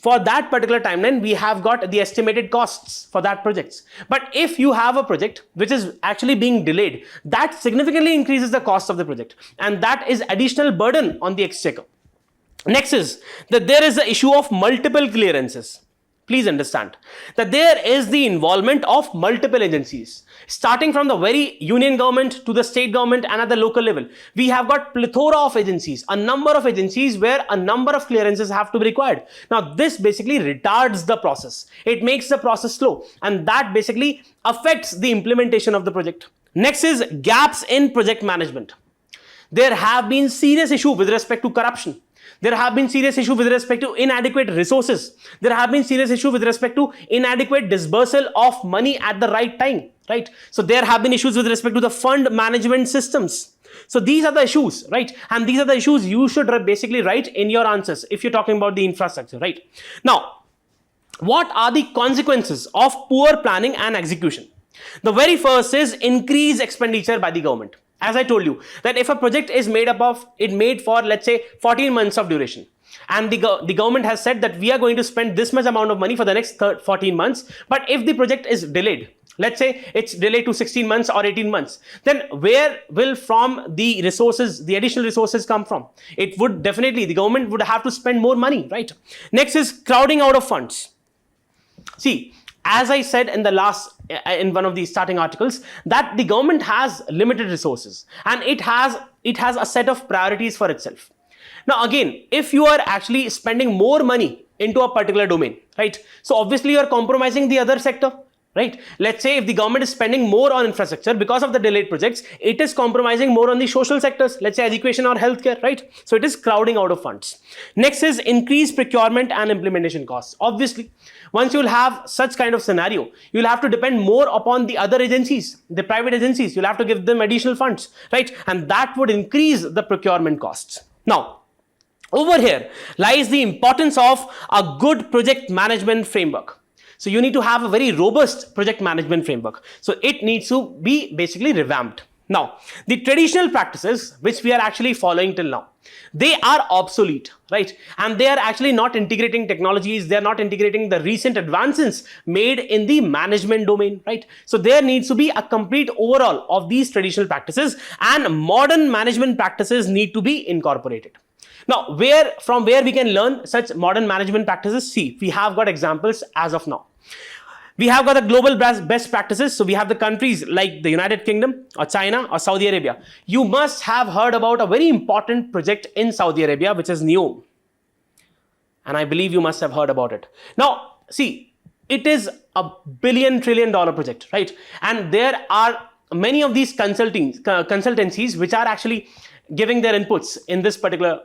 for that particular timeline, we have got the estimated costs for that project. But if you have a project which is actually being delayed, that significantly increases the cost of the project, and that is additional burden on the exchequer. Next is that there is the issue of multiple clearances. Please understand that there is the involvement of multiple agencies, starting from the very union government to the state government and at the local level. We have got plethora of agencies, a number of agencies where a number of clearances have to be required. Now this basically retards the process. It makes the process slow, and that basically affects the implementation of the project. Next is gaps in project management. There have been serious issues with respect to corruption. There have been serious issues with respect to inadequate resources. There have been serious issues with respect to inadequate disbursal of money at the right time, right? So there have been issues with respect to the fund management systems. So these are the issues, right? And these are the issues you should basically write in your answers if you're talking about the infrastructure, right? Now, what are the consequences of poor planning and execution? The very first is increased expenditure by the government. As I told you, that if a project is made for, let's say, 14 months of duration, and the government has said that we are going to spend this much amount of money for the next 14 months, but if the project is delayed, let's say it's delayed to 16 months or 18 months, then where will from the resources, the additional resources come from? It would definitely, the government would have to spend more money, right? Next is crowding out of funds. See, as I said in one of the starting articles, that the government has limited resources and it has a set of priorities for itself. Now again, if you are actually spending more money into a particular domain, right? So obviously you are compromising the other sector, right? Let's say if the government is spending more on infrastructure because of the delayed projects, it is compromising more on the social sectors, let's say education or healthcare, right? So it is crowding out of funds. Next is increased procurement and implementation costs. Obviously, once you will have such kind of scenario, you will have to depend more upon the other agencies, the private agencies. You'll have to give them additional funds, right? And that would increase the procurement costs. Now, over here lies the importance of a good project management framework. So you need to have a very robust project management framework. So it needs to be basically revamped. Now, the traditional practices which we are actually following till now, they are obsolete, right? And they are actually not integrating technologies. They are not integrating the recent advances made in the management domain, right? So there needs to be a complete overhaul of these traditional practices, and modern management practices need to be incorporated. Now, from where we can learn such modern management practices? See, we have got examples as of now. We have got the global best practices. So we have the countries like the United Kingdom or China or Saudi Arabia. You must have heard about a very important project in Saudi Arabia, which is NEOM. And I believe you must have heard about it. Now, see, it is a $1 billion trillion project, right? And there are many of these consultancies which are actually giving their inputs in this particular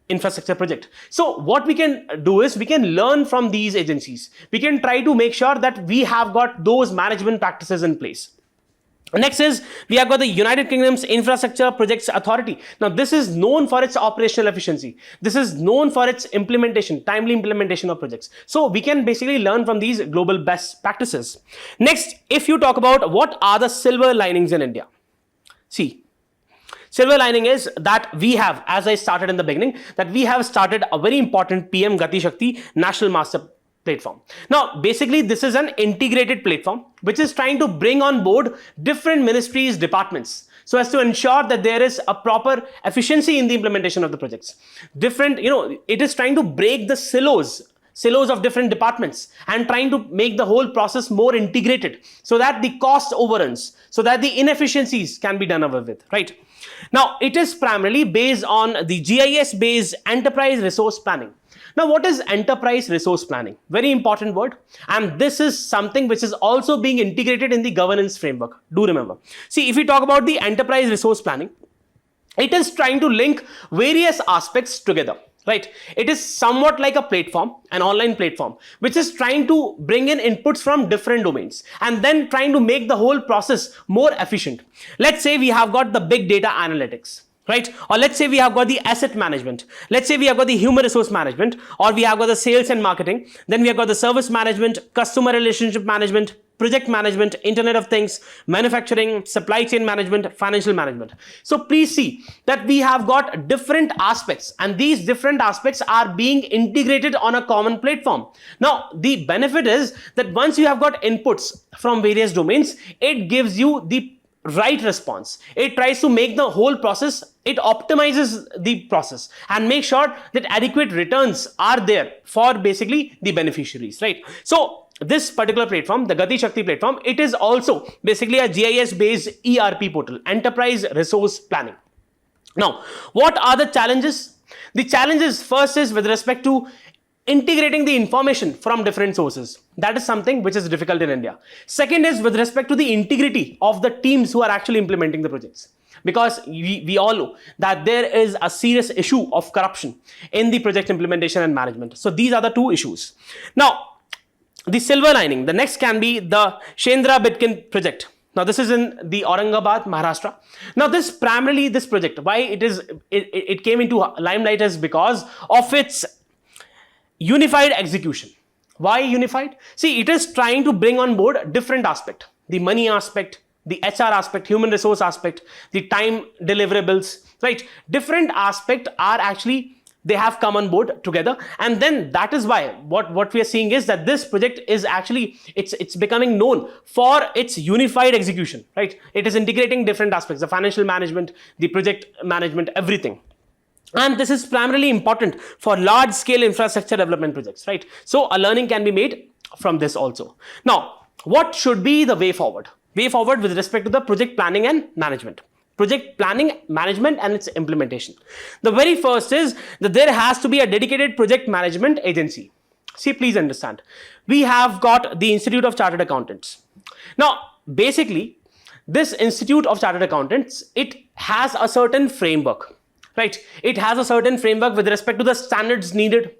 infrastructure project. So what we can do is we can learn from these agencies. We can try to make sure that we have got those management practices in place. Next is we have got the United Kingdom's Infrastructure Projects Authority. Now this is known for its operational efficiency. This is known for its implementation, timely implementation of projects. So we can basically learn from these global best practices. Next, if you talk about what are the silver linings in India. See, silver lining is that we have, as I started in the beginning, that we have started a very important PM Gati Shakti National Master Platform. Now, basically, this is an integrated platform which is trying to bring on board different ministries, departments, so as to ensure that there is a proper efficiency in the implementation of the projects. It is trying to break the silos of different departments and trying to make the whole process more integrated so that the cost overruns, so that the inefficiencies can be done away with, right? Now, it is primarily based on the GIS-based enterprise resource planning. Now, what is enterprise resource planning? Very important word. And this is something which is also being integrated in the governance framework. Do remember. See, if we talk about the enterprise resource planning, it is trying to link various aspects together. Right? It is somewhat like a platform, an online platform, which is trying to bring in inputs from different domains and then trying to make the whole process more efficient. Let's say we have got the big data analytics, right? Or let's say we have got the asset management. Let's say we have got the human resource management, or we have got the sales and marketing. Then we have got the service management, customer relationship management, project management, Internet of Things, manufacturing, supply chain management, financial management. So please see that we have got different aspects, and these different aspects are being integrated on a common platform. Now, the benefit is that once you have got inputs from various domains, it gives you the right response. It tries to make the whole process, it optimizes the process and make sure that adequate returns are there for basically the beneficiaries, right? So this particular platform, the Gati Shakti platform, it is also basically a GIS based ERP portal, enterprise resource planning. Now, what are the challenges? The challenges first is with respect to integrating the information from different sources. That is something which is difficult in India. Second is with respect to the integrity of the teams who are actually implementing the projects. Because we all know that there is a serious issue of corruption in the project implementation and management. So these are the two issues. Now, the silver lining, the next can be the Shendra Bitkin project. Now, this is in the Aurangabad, Maharashtra. Now, this project, why it came into limelight is because of its unified execution. Why unified? See, it is trying to bring on board different aspect, the money aspect, the HR aspect, human resource aspect, the time deliverables, right? Different aspect are actually, they have come on board together. And then that is why what we are seeing is that this project is actually, it's becoming known for its unified execution, right? It is integrating different aspects, the financial management, the project management, everything. And this is primarily important for large scale infrastructure development projects, right? So a learning can be made from this also. Now, what should be the way forward? Way forward with respect to the project planning and management. Project planning, management, and its implementation. The very first is that there has to be a dedicated project management agency. See, please understand. We have got the Institute of Chartered Accountants. Now, basically, this Institute of Chartered Accountants, it has a certain framework. Right? It has a certain framework with respect to the standards needed,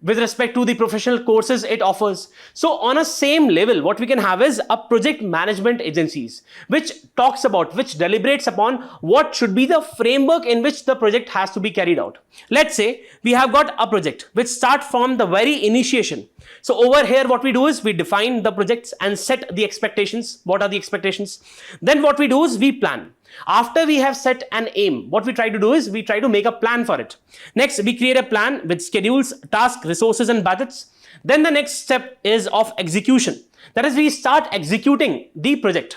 with respect to the professional courses it offers. So on a same level, what we can have is a project management agencies, which deliberates upon what should be the framework in which the project has to be carried out. Let's say we have got a project which starts from the very initiation. So over here, what we do is we define the projects and set the expectations. What are the expectations? Then what we do is we plan. After we have set an aim, what we try to do is we try to make a plan for it. Next, we create a plan with schedules, tasks, resources, and budgets. Then the next step is of execution. That is, we start executing the project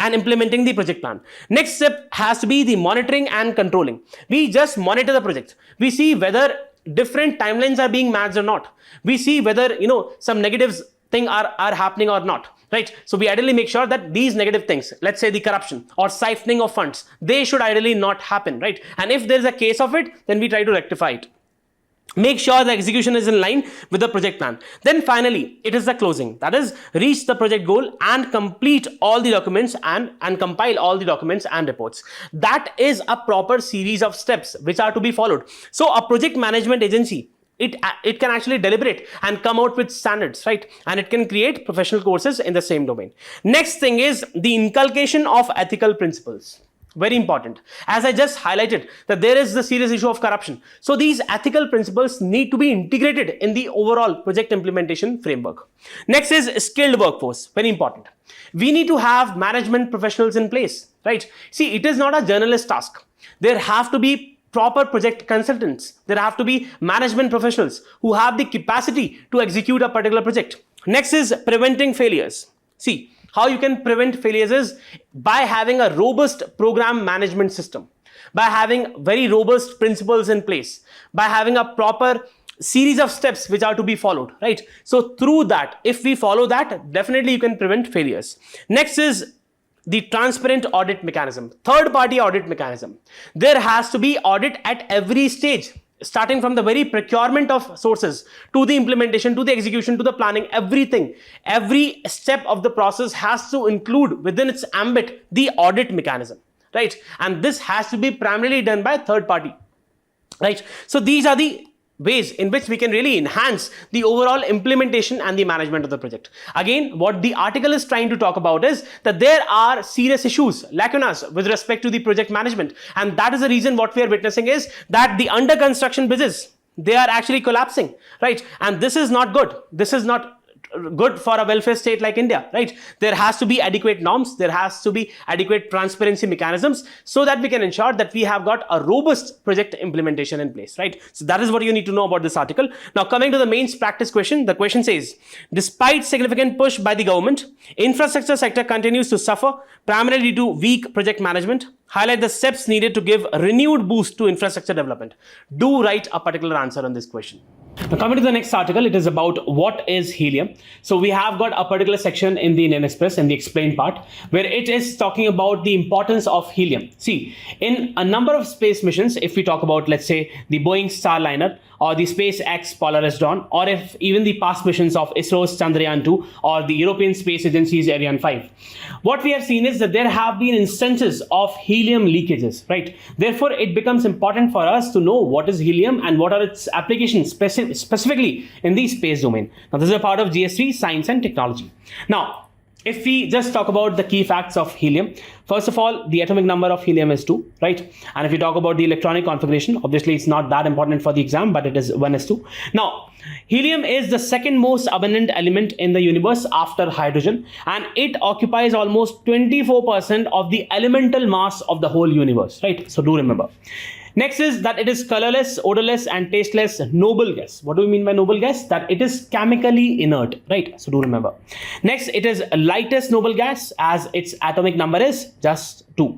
and implementing the project plan. Next step has to be the monitoring and controlling. We just monitor the project. We see whether different timelines are being matched or not. We see whether, some negatives thing are happening or not. Right? So we ideally make sure that these negative things, let's say the corruption or siphoning of funds, they should ideally not happen, right? And if there is a case of it, then we try to rectify it. Make sure the execution is in line with the project plan. Then finally, it is the closing. That is, reach the project goal and complete all the documents and compile all the documents and reports. That is a proper series of steps which are to be followed. So a project management agency, it can actually deliberate and come out with standards, right? And it can create professional courses in the same domain. Next thing is the inculcation of ethical principles. Very important. As I just highlighted that there is the serious issue of corruption. So these ethical principles need to be integrated in the overall project implementation framework. Next is skilled workforce. Very important. We need to have management professionals in place, right? See, it is not a journalist task. There have to be proper project consultants. There have to be management professionals who have the capacity to execute a particular project. Next is preventing failures. See, how you can prevent failures is by having a robust program management system, by having very robust principles in place, by having a proper series of steps which are to be followed, right? So through that, if we follow that, definitely you can prevent failures. Next is the transparent audit mechanism, third party audit mechanism. There has to be audit at every stage. starting from the very procurement of sources to the implementation, to the execution, to the planning, everything, every step of the process has to include within its ambit the audit mechanism, right? And this has to be primarily done by third party, right? So these are the ways in which we can really enhance the overall implementation and the management of the project. Again, what the article is trying to talk about is that there are serious issues, lacunas with respect to the project management, and that is the reason what we are witnessing is that the under construction business, they are actually collapsing, right? And this is not good. This is not good for a welfare state like India, right? There has to be adequate norms, there has to be adequate transparency mechanisms so that we can ensure that we have got a robust project implementation in place, right? So that is what you need to know about this article. Now coming to the mains practice question, the question says, despite significant push by the government, infrastructure sector continues to suffer primarily due to weak project management. Highlight the steps needed to give a renewed boost to infrastructure development. Do write a particular answer on this question. Now coming to the next article, it is about what is helium. So we have got a particular section in the Indian Express in the explained part where it is talking about the importance of helium. See, in a number of space missions, if we talk about, let's say, the Boeing Starliner or the SpaceX Polaris Dawn, or if even the past missions of ISRO's Chandrayaan-2 or the European Space Agency's Ariane 5, what we have seen is that there have been instances of helium leakages, right? Therefore, it becomes important for us to know what is helium and what are its applications specifically in the space domain. Now, this is a part of GS3 Science and Technology. Now, if we just talk about the key facts of helium, first of all, the atomic number of helium is 2, right? And if you talk about the electronic configuration, obviously it's not that important for the exam, but it is 1s2. Now, helium is the second most abundant element in the universe after hydrogen, and it occupies almost 24% of the elemental mass of the whole universe, right? So do remember. Next is that it is colorless, odorless, and tasteless noble gas. What do we mean by noble gas? That it is chemically inert, right? So do remember. Next, it is lightest noble gas as its atomic number is just 2.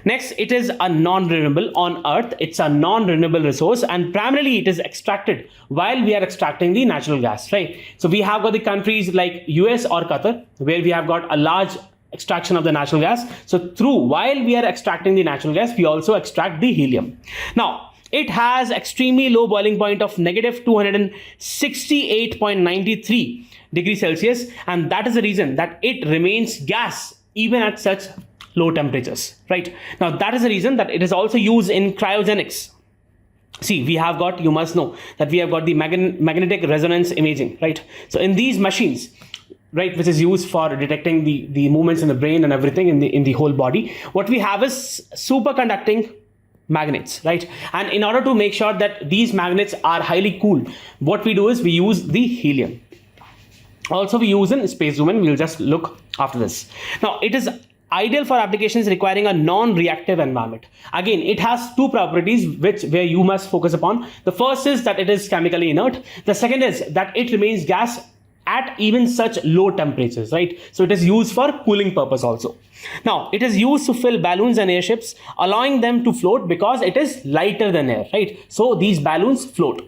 Next, it is a non-renewable on Earth. It's a non-renewable resource, and primarily it is extracted while we are extracting the natural gas, right? So we have got the countries like US or Qatar, where we have got a large extraction of the natural gas. So while we are extracting the natural gas, we also extract the helium. Now, it has extremely low boiling point of negative 268.93 degrees Celsius, and that is the reason that it remains gas even at such low temperatures, right? Now, that is the reason that it is also used in cryogenics. See, we have got, you must know that we have got the magnetic resonance imaging, right? So in these machines, right, which is used for detecting the movements in the brain and everything in the whole body, what we have is superconducting magnets, right? And in order to make sure that these magnets are highly cooled, what we do is we use the helium. Also, we use in space domain. We'll just look after this. Now, it is ideal for applications requiring a non-reactive environment. Again, it has two properties where you must focus upon. The first is that it is chemically inert. The second is that it remains gas at even such low temperatures, right? So it is used for cooling purpose also. Now, it is used to fill balloons and airships, allowing them to float because it is lighter than air, right? So these balloons float.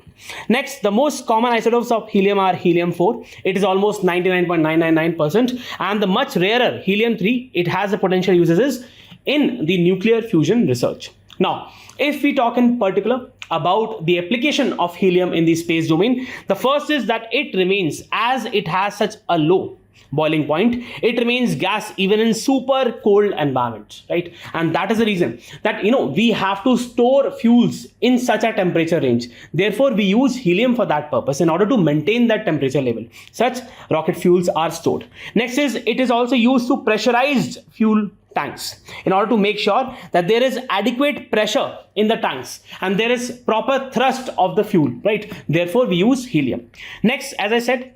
Next, the most common isotopes of helium are helium-4. It is almost 99.999%, and the much rarer helium-3, it has the potential uses in the nuclear fusion research. Now, if we talk in particular about the application of helium in the space domain, the first is that it remains, as it has such a low boiling point, it remains gas even in super cold environments, right? And that is the reason that, we have to store fuels in such a temperature range. Therefore, we use helium for that purpose in order to maintain that temperature level. Such rocket fuels are stored. Next is, it is also used to pressurized fuel tanks in order to make sure that there is adequate pressure in the tanks and there is proper thrust of the fuel, right? Therefore, we use helium. Next, as I said,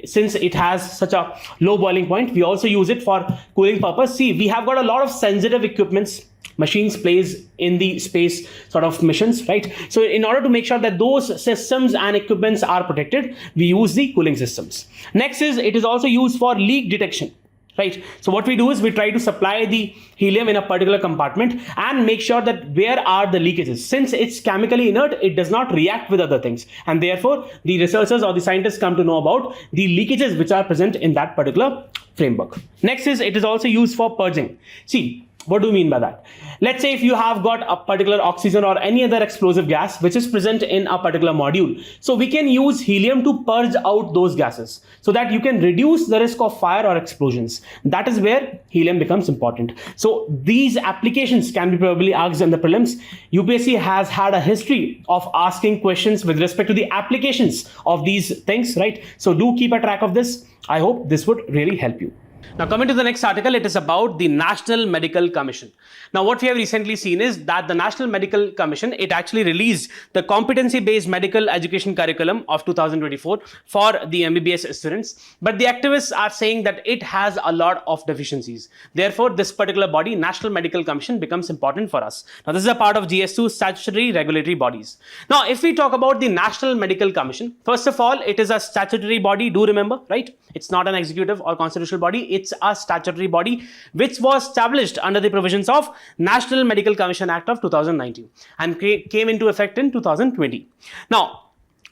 since it has such a low boiling point, we also use it for cooling purpose. See, we have got a lot of sensitive equipments, machines plays in the space sort of missions, right? So in order to make sure that those systems and equipments are protected, we use the cooling systems. Next is, it is also used for leak detection, right? So what we do is we try to supply the helium in a particular compartment and make sure that where are the leakages. Since it's chemically inert, it does not react with other things, and therefore the researchers or the scientists come to know about the leakages which are present in that particular framework. Next is, it is also used for purging. See, What do you mean by that? Let's say if you have got a particular oxygen or any other explosive gas which is present in a particular module, so we can use helium to purge out those gases so that you can reduce the risk of fire or explosions. That is where helium becomes important. So these applications can be probably asked in the prelims. UPSC has had a history of asking questions with respect to the applications of these things, right? So do keep a track of this. I hope this would really help you. Now, coming to the next article, it is about the National Medical Commission. Now, what we have recently seen is that the National Medical Commission, it actually released the competency-based medical education curriculum of 2024 for the MBBS students. But the activists are saying that it has a lot of deficiencies. Therefore, this particular body, National Medical Commission, becomes important for us. Now, this is a part of GS2 statutory regulatory bodies. Now, if we talk about the National Medical Commission, first of all, it is a statutory body, do remember, right? It's not an executive or constitutional body. It's a statutory body which was established under the provisions of National Medical Commission Act of 2019 and came into effect in 2020. Now,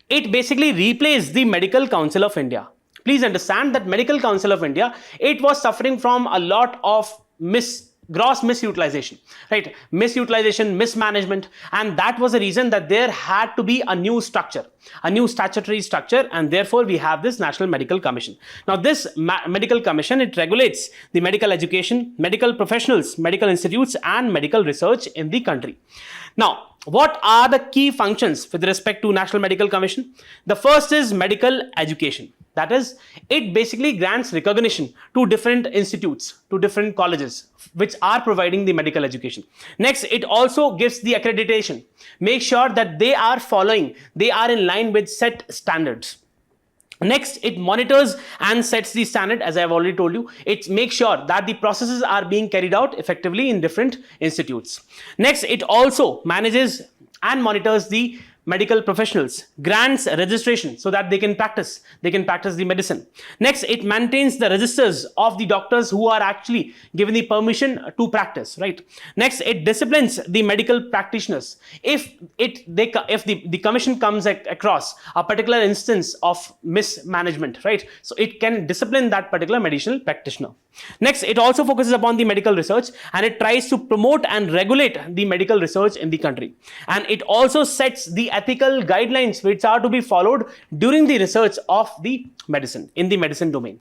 it basically replaced the Medical Council of India. Please understand that Medical Council of India, it was suffering from a lot of gross misutilization, right? Misutilization, mismanagement, and that was the reason that there had to be a new structure, a new statutory structure, and therefore we have this National Medical Commission. Now, this Medical Commission, it regulates the medical education, medical professionals, medical institutes, and medical research in the country. Now, what are the key functions with respect to National Medical Commission? The first is medical education. That is, it basically grants recognition to different institutes, to different colleges, which are providing the medical education. Next, it also gives the accreditation. Make sure that they are in line with set standards. Next, it monitors and sets the standard, as I have already told you. It makes sure that the processes are being carried out effectively in different institutes. Next, it also manages and monitors the medical professionals, grants registration so that they can practice the medicine. Next, it maintains the registers of the doctors who are actually given the permission to practice, right? Next, it disciplines the medical practitioners. If the commission comes across a particular instance of mismanagement, right? So it can discipline that particular medicinal practitioner. Next, it also focuses upon the medical research and it tries to promote and regulate the medical research in the country. And it also sets the ethical guidelines which are to be followed during the research of the medicine, in the medicine domain.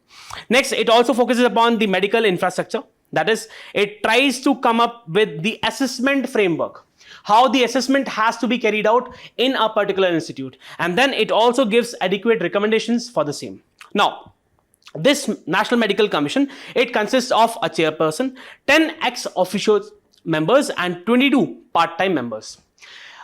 Next, it also focuses upon the medical infrastructure. That is, it tries to come up with the assessment framework, how the assessment has to be carried out in a particular institute. And then it also gives adequate recommendations for the same. Now, this National Medical Commission, it consists of a chairperson, 10 ex-officio members and 22 part-time members.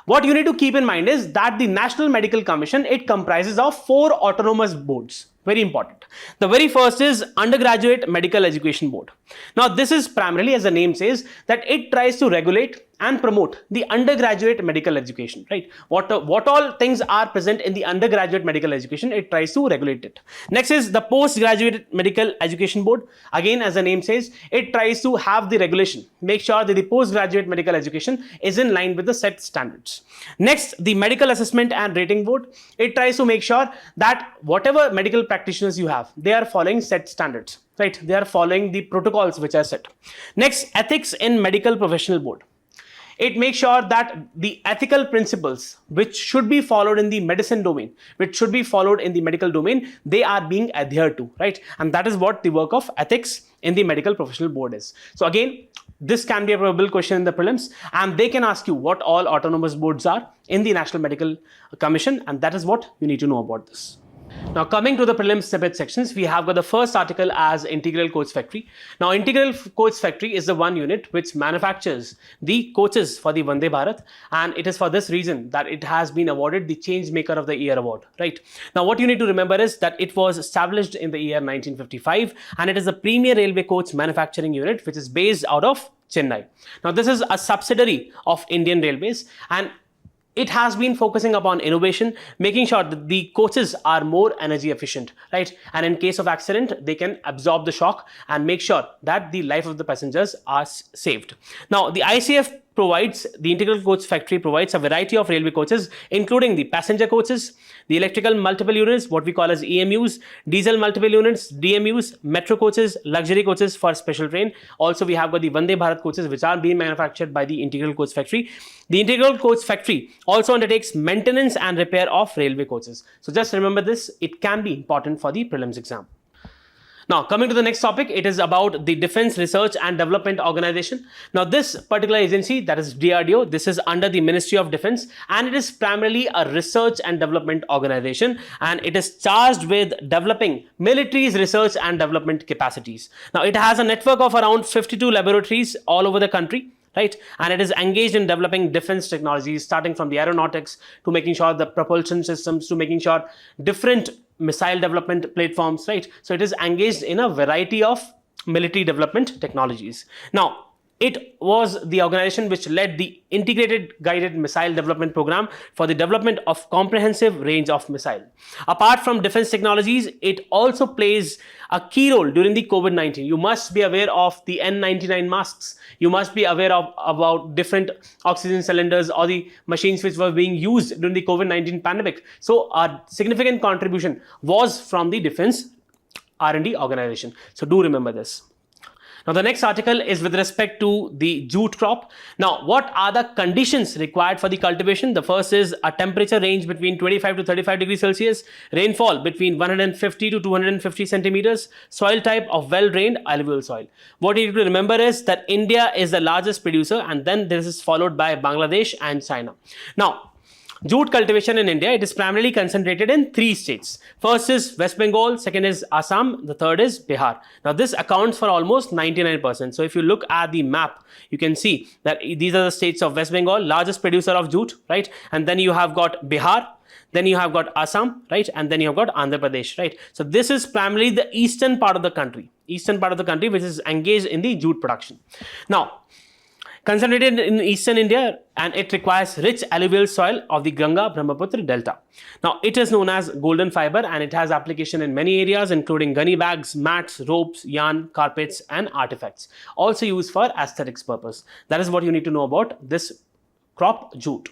What you need to keep in mind is that the National Medical Commission, it comprises of 4 autonomous boards. Very important. The very first is Undergraduate Medical Education Board. Now, this is primarily, as the name says, that it tries to regulate and promote the undergraduate medical education, right? What all things are present in the undergraduate medical education, it tries to regulate it. Next is the Postgraduate Medical Education Board. Again, as the name says, it tries to have the regulation, make sure that the postgraduate medical education is in line with the set standards. Next, the Medical Assessment and Rating Board. It tries to make sure that whatever medical practitioners you have, they are following set standards, right? They are following the protocols which are set. Next, Ethics in Medical Professional Board. It makes sure that the ethical principles which should be followed in the medicine domain, which should be followed in the medical domain, they are being adhered to, right? And that is what the work of ethics in the medical professional board is. So again, this can be a probable question in the prelims, and they can ask you what all autonomous boards are in the National Medical Commission, and that is what you need to know about this. Now, coming to the prelims snippet sections, we have got the first article as Integral Coach Factory. Now, Integral Coach Factory is the one unit which manufactures the coaches for the Vande Bharat, and it is for this reason that it has been awarded the Change Maker of the Year award, right? Now, what you need to remember is that it was established in the year 1955, and it is a premier railway coach manufacturing unit which is based out of Chennai. Now, this is a subsidiary of Indian Railways, and it has been focusing upon innovation, making sure that the coaches are more energy efficient, right? And in case of accident, they can absorb the shock and make sure that the life of the passengers are saved. Now, the ICF the integral coach factory provides a variety of railway coaches, including the passenger coaches, the electrical multiple units, what we call as EMUs, diesel multiple units, DMUs, metro coaches, luxury coaches for special train. Also, we have got the Vande Bharat coaches, which are being manufactured by the integral coach factory. The integral coach factory also undertakes maintenance and repair of railway coaches. So just remember this, it can be important for the prelims exam. Now, coming to the next topic, it is about the Defense Research and Development Organization. Now, this particular agency, that is DRDO, this is under the Ministry of Defense, and it is primarily a research and development organization, and it is charged with developing military's research and development capacities. Now, it has a network of around 52 laboratories all over the country, right? And it is engaged in developing defense technologies, starting from the aeronautics to making sure the propulsion systems to making sure different missile development platforms, right? So it is engaged in a variety of military development technologies. Now, it was the organization which led the Integrated Guided Missile Development Program for the development of comprehensive range of missile. Apart from defense technologies, it also plays a key role during the COVID-19. You must be aware of the N99 masks. You must be aware of about different oxygen cylinders or the machines which were being used during the COVID-19 pandemic. So a significant contribution was from the Defense R&D organization. So do remember this. Now, the next article is with respect to the jute crop. Now, what are the conditions required for the cultivation? The first is a temperature range between 25 to 35 degrees Celsius, rainfall between 150 to 250 centimeters, soil type of well-drained alluvial soil. What you need to remember is that India is the largest producer, and then this is followed by Bangladesh and China. Now, jute cultivation in India, it is primarily concentrated in 3 states. First is West Bengal, second is Assam, the third is Bihar. Now, this accounts for almost 99%. So if you look at the map, you can see that these are the states of West Bengal, largest producer of jute, right? And then you have got Bihar, then you have got Assam, right? And then you have got Andhra Pradesh, right? So this is primarily the eastern part of the country, which is engaged in the jute production. Now, concentrated in eastern India, and it requires rich alluvial soil of the Ganga Brahmaputra Delta. Now, it is known as golden fiber, and it has application in many areas, including gunny bags, mats, ropes, yarn, carpets, and artifacts. Also used for aesthetics purpose. That is what you need to know about this crop, jute.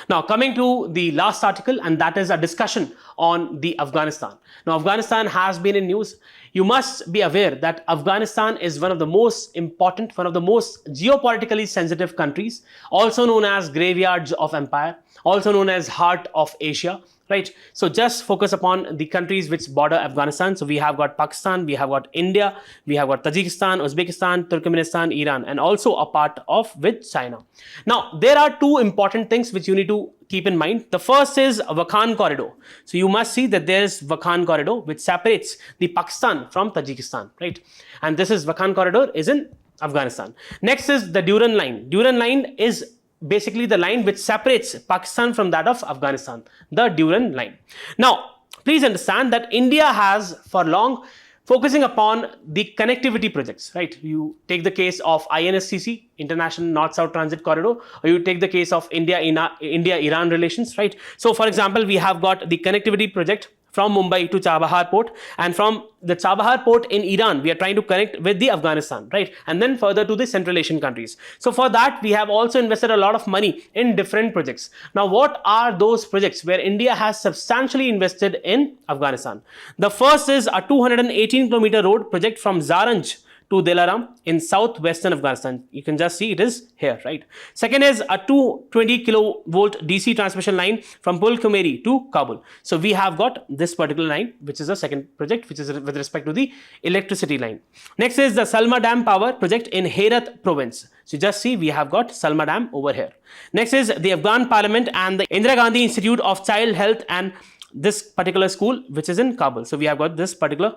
Now, coming to the last article, and that is a discussion on the Afghanistan. Now, Afghanistan has been in news. You must be aware that Afghanistan is one of the most important, one of the most geopolitically sensitive countries, also known as graveyards of empire, also known as heart of Asia, right? So just focus upon the countries which border Afghanistan. So we have got Pakistan, we have got India, we have got Tajikistan, Uzbekistan, Turkmenistan, Iran, and also a part of with China. Now, there are 2 important things which you need to keep in mind. The first is Wakhan corridor. So you must see that there is Wakhan corridor which separates the Pakistan from Tajikistan, right? And this is Wakhan corridor is in Afghanistan. Next is the Durand line. Durand line is basically the line which separates Pakistan from that of Afghanistan, the Durand line. Now, please understand that India has for long focusing upon the connectivity projects, right? You take the case of INSCC, International North-South Transit Corridor, or you take the case of India-Iran relations, right? So, for example, we have got the connectivity project from Mumbai to Chabahar port, and from the Chabahar port in Iran, we are trying to connect with the Afghanistan, right? And then further to the Central Asian countries. So for that, we have also invested a lot of money in different projects. Now, what are those projects where India has substantially invested in Afghanistan? The first is a 218-kilometer road project from Zaranj to Dilaram in southwestern Afghanistan. You can just see it is here, right? Second is a 220 kilovolt DC transmission line from Pul Kumeri to Kabul. So we have got this particular line, which is the second project, which is with respect to the electricity line. Next is the Salma Dam power project in Herat province. So just see, we have got Salma Dam over here. Next is the Afghan Parliament and the Indira Gandhi Institute of Child Health and this particular school, which is in Kabul. So we have got this particular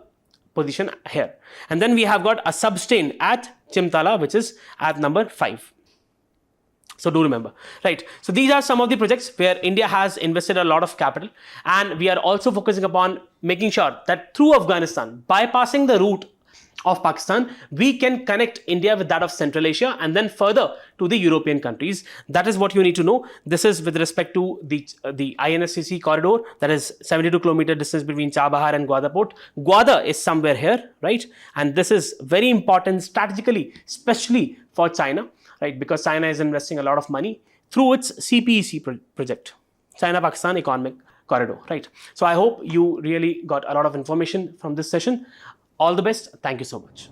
position here, and then we have got a substation at Chimtala, which is at number 5. So do remember, right? So these are some of the projects where India has invested a lot of capital, and we are also focusing upon making sure that through Afghanistan, bypassing the route of Pakistan, we can connect India with that of Central Asia and then further to the European countries. That is what you need to know. This is with respect to the INSCC corridor, that is 72 kilometer distance between Chabahar and Gwadar port. Gwadar is somewhere here, right? And this is very important strategically, especially for China, right? Because China is investing a lot of money through its CPEC project, China-Pakistan Economic Corridor, right? So I hope you really got a lot of information from this session. All the best. Thank you so much.